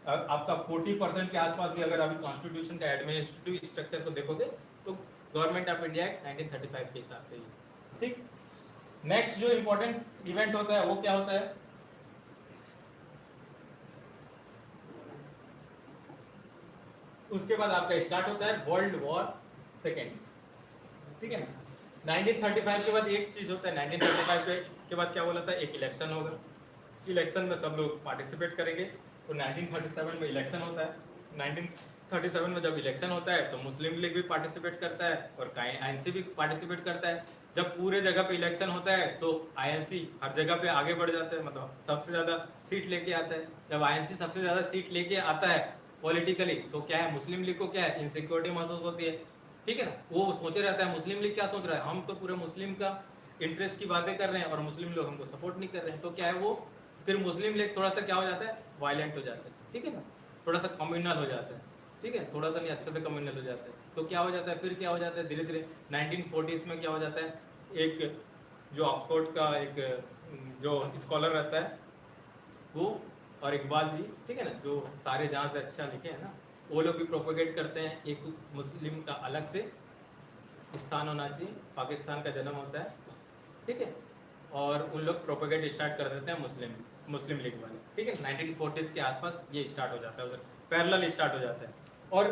आपका 40% के आसपास भी अगर अभी कॉन्स्टिट्यूशन का एडमिनिस्ट्रेटिव स्ट्रक्चर को देखोगे तो गवर्नमेंट ऑफ इंडिया एक्ट 1935 के हिसाब से ही। ठीक, नेक्स्ट जो इंपॉर्टेंट इवेंट होता है वो क्या होता है, उसके बाद आपका स्टार्ट होता है वर्ल्ड वॉर सेकेंड, ठीक है ना। 1935 के बाद एक चीज होता है, 1935 के बाद क्या बोला था एक इलेक्शन होगा, इलेक्शन में सब लोग पार्टिसिपेट करेंगे। तो 1937 में इलेक्शन होता है, 1937 में जब इलेक्शन होता है तो मुस्लिम लीग भी पार्टिसिपेट करता है और आईएनसी भी पार्टिसिपेट करता है। जब पूरे जगह पे इलेक्शन होता है तो आईएनसी हर जगह पे आगे बढ़ जाता है, मतलब सबसे ज्यादा सीट लेके आता है। जब आईएनसी सबसे ज्यादा सीट लेके आता है पॉलिटिकली तो क्या है मुस्लिम लीग को क्या है इनसिक्योरिटी महसूस होती है, ठीक है ना। वो सोचे रहता है मुस्लिम लीग क्या सोच रहा है, हम तो पूरे मुस्लिम का इंटरेस्ट की बातें कर रहे हैं और मुस्लिम लोग हमको सपोर्ट नहीं कर रहे हैं। तो क्या है वो फिर मुस्लिम लीग थोड़ा सा क्या हो जाता है वायलेंट हो जाता है, ठीक है ना, थोड़ा सा कम्युनल हो जाता है, ठीक है, थोड़ा सा नहीं अच्छे से कम्युनल हो जाता है। तो क्या हो जाता है फिर क्या हो जाता है धीरे धीरे 1940s में क्या हो जाता है एक जो ऑक्सफोर्ड का एक जो स्कॉलर रहता है वो और इकबाल जी, ठीक है ना, जो सारे जहाँ से अच्छा लिखे हैं ना, वो लोग भी प्रोपोगेट करते हैं एक मुस्लिम का अलग से स्थान होना चाहिए, पाकिस्तान का जन्म होता है, ठीक है। और उन लोग प्रोपोगेट स्टार्ट कर देते हैं मुस्लिम लीग वाले, ठीक है। 1940s के आसपास ये स्टार्ट हो जाता है, उधर पैरेलल स्टार्ट हो जाता है। और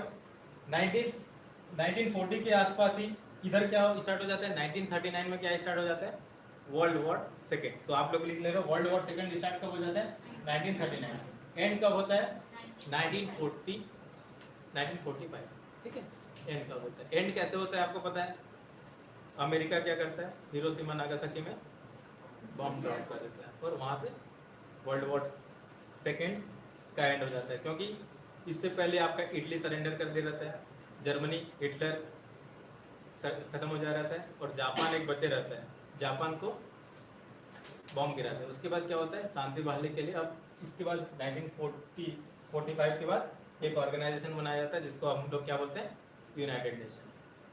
1940 के आसपास ही इधर क्या स्टार्ट हो जाता है 1939 में क्या स्टार्ट हो जाता है वर्ल्ड वॉर सेकेंड। तो आप लोग लिख ले रहे हो वर्ल्ड वॉर सेकेंड स्टार्ट कब हो जाता है 1939, एंड कब होता है 1945, ठीक है। एंड कब होता है, एंड कैसे होता है आपको पता है, अमेरिका क्या करता है हिरोशिमा नागासाकी में बॉम्ब ड्रॉप कर देता है और वहां से वर्ल्ड वॉर सेकेंड का एंड हो जाता है। क्योंकि इससे पहले आपका इटली सरेंडर कर दे रहता है, जर्मनी हिटलर खत्म हो जा रहता है और जापान एक बचे रहता है, जापान को बॉम्ब गिराते हैं। उसके बाद क्या होता है शांति बहाली के लिए अब इसके बाद 1945 के बाद एक ऑर्गेनाइजेशन बनाया जाता है जिसको हम लोग क्या बोलते हैं यूनाइटेड नेशन।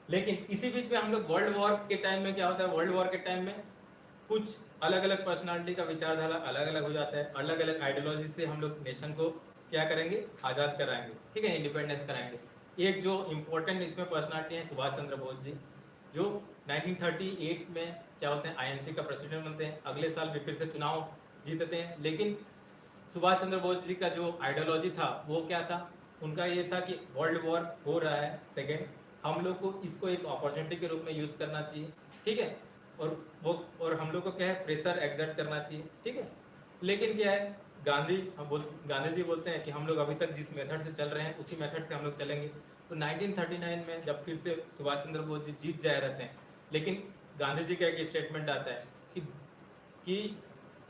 लेकिन इसी बीच में हम लोग वर्ल्ड वॉर के टाइम में क्या होता है, वर्ल्ड वॉर के टाइम में कुछ अलग अलग पर्सनालिटी का विचारधारा अलग अलग हो जाता है, अलग अलग आइडियोलॉजी से हम लोग नेशन को क्या करेंगे आज़ाद कराएंगे, ठीक है, इंडिपेंडेंस कराएंगे। एक जो इम्पोर्टेंट इसमें पर्सनालिटी है सुभाष चंद्र बोस जी, जो 1938 में क्या होते हैं आईएनसी का प्रेसिडेंट बनते हैं, अगले साल भी फिर से चुनाव जीतते हैं। लेकिन सुभाष चंद्र बोस जी का जो आइडियोलॉजी था वो क्या था, उनका ये था कि वर्ल्ड वॉर हो रहा है सेकेंड, हम लोग को इसको एक अपॉर्चुनिटी के रूप में यूज़ करना चाहिए, ठीक है, और हम लोग को क्या है प्रेशर एग्जर्ट करना चाहिए, ठीक है। लेकिन क्या है गांधी जी बोलते हैं कि हम लोग अभी तक जिस मेथड से चल रहे हैं उसी मेथड से हम लोग चलेंगे। तो 1939 में जब फिर से सुभाष चंद्र बोस जी जीत जाए रहते हैं, लेकिन गांधी जी का एक स्टेटमेंट आता है कि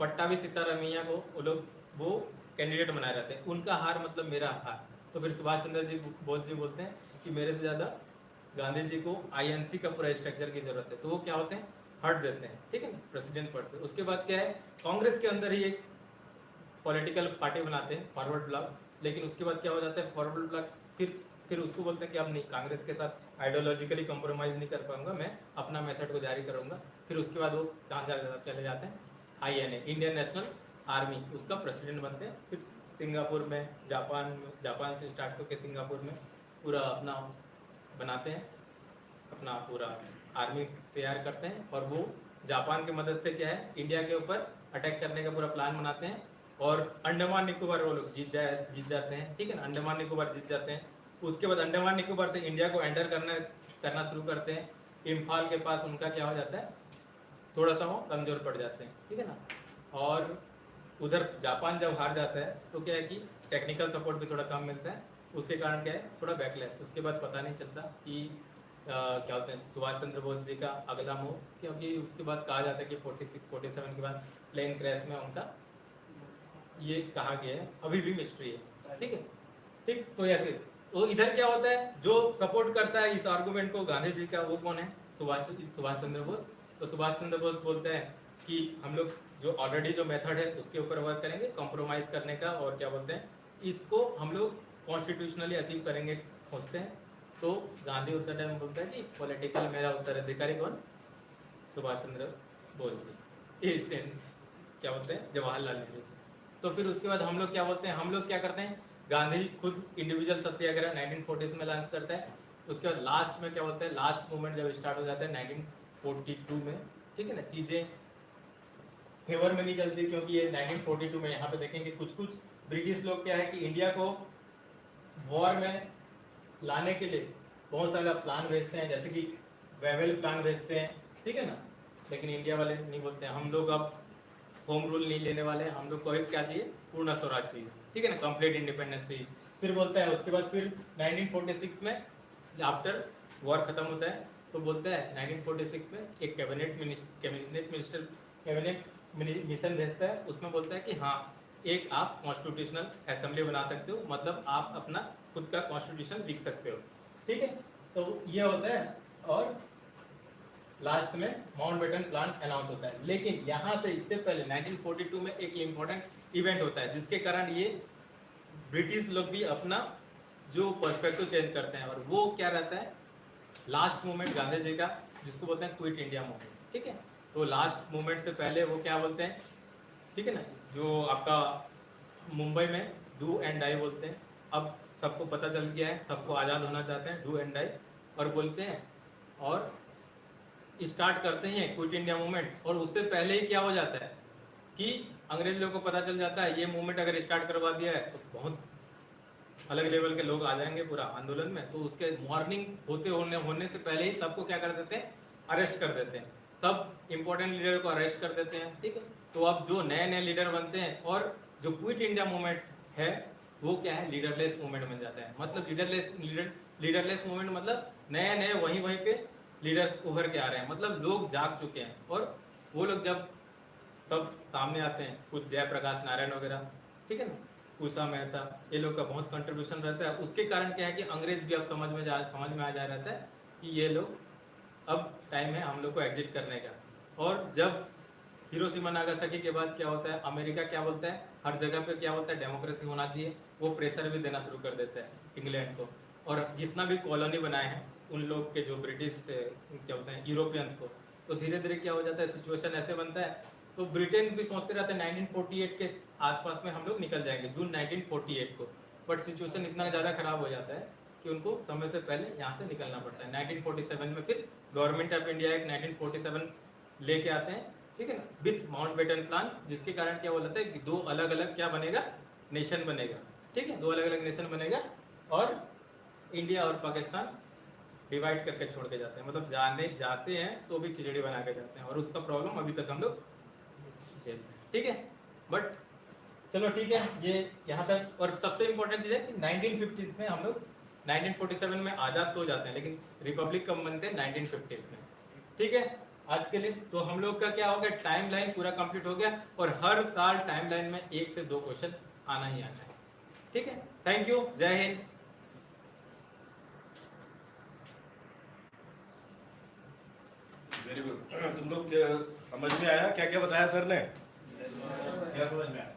पट्टाभी सीतारामैया को वो कैंडिडेट बनाए रहते हैं, उनका हार मतलब मेरा हार। तो फिर सुभाष चंद्र जी बोस जी बोलते हैं कि मेरे से ज़्यादा गांधी जी को आईएनसी का पूरा स्ट्रक्चर की जरूरत है, तो वो क्या होते हैं, हट देते हैं, ठीक है ना, प्रेसिडेंट पद से। उसके बाद क्या है, कांग्रेस के अंदर ही एक पॉलिटिकल पार्टी बनाते हैं, फॉरवर्ड ब्लॉक। लेकिन उसके बाद क्या हो जाता है, फॉरवर्ड ब्लॉक फिर उसको बोलते हैं कि अब नहीं, कांग्रेस के साथ आइडियोलॉजिकली कॉम्प्रोमाइज नहीं कर पाऊंगा, मैं अपना मेथड को जारी करूंगा। फिर उसके बाद वो चले जाते हैं आईएनए, इंडियन नेशनल आर्मी, उसका प्रेसिडेंट बनते हैं। फिर सिंगापुर में, जापान से स्टार्ट करके सिंगापुर में पूरा अपना बनाते हैं, अपना पूरा आर्मी तैयार करते हैं, और वो जापान की मदद से क्या है, इंडिया के ऊपर अटैक करने का पूरा प्लान बनाते हैं। और अंडमान निकोबार वो लोग जीत जाते हैं, ठीक है ना, अंडमान निकोबार जीत जाते हैं। उसके बाद अंडमान निकोबार से इंडिया को एंटर करना शुरू करते हैं। इम्फाल के पास उनका क्या हो जाता है, थोड़ा सा वो कमजोर पड़ जाते हैं, ठीक है ना। और उधर जापान जब हार जाता है तो क्या है कि टेक्निकल सपोर्ट भी थोड़ा कम मिलता है, उसके कारण क्या है, थोड़ा बैकलेस। उसके बाद पता नहीं चलता कि क्या होते हैं, सुभाष चंद्र बोस जी का अगला मूव, क्योंकि उसके बाद कहा जाता है कि 46-47 के बाद प्लेन क्रैश में उनका, ये कहा गया है, अभी भी मिस्ट्री है, ठीक है। ठीक, तो ऐसे तो इधर क्या होता है, जो सपोर्ट करता है इस आर्गुमेंट को गांधी जी का, वो कौन है, सुभाष चंद्र बोस। तो सुभाष चंद्र बोस बोलते हैं कि हम लोग जो ऑलरेडी जो मेथड है उसके ऊपर वर्क करेंगे, कॉम्प्रोमाइज करने का, और क्या बोलते हैं, इसको हम लोग कॉन्स्टिट्यूशनली अचीव करेंगे सोचते हैं। तो गांधी उतना टाइम बोलता है कि पॉलिटिकल मेरा उत्तराधिकारी कौन, सुभाष चंद्र बोस जी, क्या बोलते हैं, जवाहरलाल नेहरू जी। तो फिर उसके बाद हम लोग क्या बोलते हैं, हम लोग क्या करते हैं, गांधी खुद इंडिविजुअल सत्याग्रह 1940 में लॉन्च करता है। उसके बाद लास्ट में क्या बोलते हैं, लास्ट मूवमेंट जब स्टार्ट हो जाता है 1942 में, ठीक है ना, चीजें फेवर में नहीं चलती, क्योंकि ये 1942 में यहाँ पे देखेंगे कुछ ब्रिटिश लोग क्या है कि इंडिया को वॉर में लाने के लिए बहुत सारा प्लान भेजते हैं, जैसे कि वेवेल प्लान भेजते हैं, ठीक है ना। लेकिन इंडिया वाले नहीं बोलते हैं, हम लोग अब होम रूल नहीं लेने वाले, हम लोग को क्या चाहिए, पूर्ण स्वराज चाहिए, ठीक है ना, कंप्लीट इंडिपेंडेंस चाहिए। फिर बोलता है, उसके बाद फिर 1946 में आफ्टर वॉर खत्म होता है, तो बोलता है 1946 में एक कैबिनेट मिशन भेजता है, उसमें बोलता है कि हाँ, एक आप कॉन्स्टिट्यूशनल असेंबली बना सकते हो, मतलब आप अपना खुद का कॉन्स्टिट्यूशन लिख सकते हो, ठीक है। तो ये होता है, और लास्ट में माउंटबेटन प्लान अनाउंस होता है। लेकिन यहाँ से इससे पहले 1942 में एक इम्पोर्टेंट इवेंट होता है, जिसके कारण ये ब्रिटिश लोग भी अपना जो पर्सपेक्टिव चेंज करते हैं, और वो क्या रहता है, लास्ट मूवमेंट गांधी जी का, जिसको बोलते हैं क्विट इंडिया मूवमेंट, ठीक है। तो लास्ट मूवमेंट से पहले वो क्या बोलते हैं, ठीक है ना, जो आपका मुंबई में डू एंड डाई बोलते हैं। अब सबको पता चल गया है, सबको आज़ाद होना चाहते हैं, डू एंड डाई, और बोलते हैं, और स्टार्ट करते हैं क्विट इंडिया मूवमेंट। और उससे पहले ही क्या हो जाता है कि अंग्रेज लोगों को पता चल जाता है, ये मूवमेंट अगर स्टार्ट करवा दिया है तो बहुत अलग लेवल के लोग आ जाएंगे पूरा आंदोलन में। तो उसके मॉर्निंग होने से पहले ही सबको क्या कर देते हैं, अरेस्ट कर देते हैं, सब इंपॉर्टेंट लीडर को अरेस्ट कर देते हैं, ठीक है। तो अब जो नए नए लीडर बनते हैं, और जो क्विट इंडिया मूवमेंट है वो क्या है, लीडरलेस मूवमेंट बन जाता है। मतलब लीडरलेस मूवमेंट मतलब नए वहीं पे लीडर्स उभर के आ रहे हैं, मतलब लोग जाग चुके हैं। और वो लोग जब सब सामने आते हैं, कुछ जयप्रकाश नारायण वगैरह, ठीक है ना, उषा मेहता, ये लोग का बहुत कंट्रीब्यूशन रहता है। उसके कारण क्या है कि अंग्रेज भी अब समझ में आ जा रहता है कि ये लोग, अब टाइम है हम लोग को एग्जिट करने का। और जब हिरोशिमा नागासाकी के बाद क्या होता है, अमेरिका क्या बोलता है, हर जगह पे क्या बोलता है, डेमोक्रेसी होना चाहिए, वो प्रेशर भी देना शुरू कर देता है इंग्लैंड को। और जितना भी कॉलोनी बनाए हैं उन लोग के, जो ब्रिटिश क्या बोलते हैं, यूरोपियंस को, तो धीरे धीरे क्या हो जाता है, सिचुएशन ऐसे बनता है। तो ब्रिटेन भी सोचते रहते हैं 1948 के आसपास में हम लोग निकल जाएंगे, जून 1948 को। बट सिचुएशन इतना ज़्यादा खराब हो जाता है कि उनको समय से पहले यहाँ से निकलना पड़ता है। 1947 में फिर गवर्नमेंट ऑफ इंडिया एक 1947 लेके आते हैं, ठीक है ना, विथ माउंटबेटन प्लान, जिसके कारण क्या बोलता है कि दो अलग अलग क्या बनेगा, नेशन बनेगा, ठीक है, दो अलग अलग नेशन बनेगा। और इंडिया और पाकिस्तान डिवाइड करके छोड़ के जाते हैं, मतलब जाते हैं तो भी खिचड़ी बना के जाते हैं, और उसका प्रॉब्लम अभी तक हम लोग, ठीक है। बट चलो ठीक है, ये यहाँ तक। और सबसे इंपॉर्टेंट चीज है कि 1950s में हम लोग 1947 में आजाद तो हो जाते हैं, लेकिन रिपब्लिक कब बनते हैं, 1950s में, ठीक है। आज के लिए तो हम लोग का क्या हो गया, टाइमलाइन पूरा कंप्लीट हो गया, और हर साल टाइमलाइन में 1 से 2 क्वेश्चन आना ही आता है, ठीक है। थैंक यू, जय हिंद। Very good. तुम लोग समझ में आया क्या क्या बताया सर ने? क्या समझ में आया?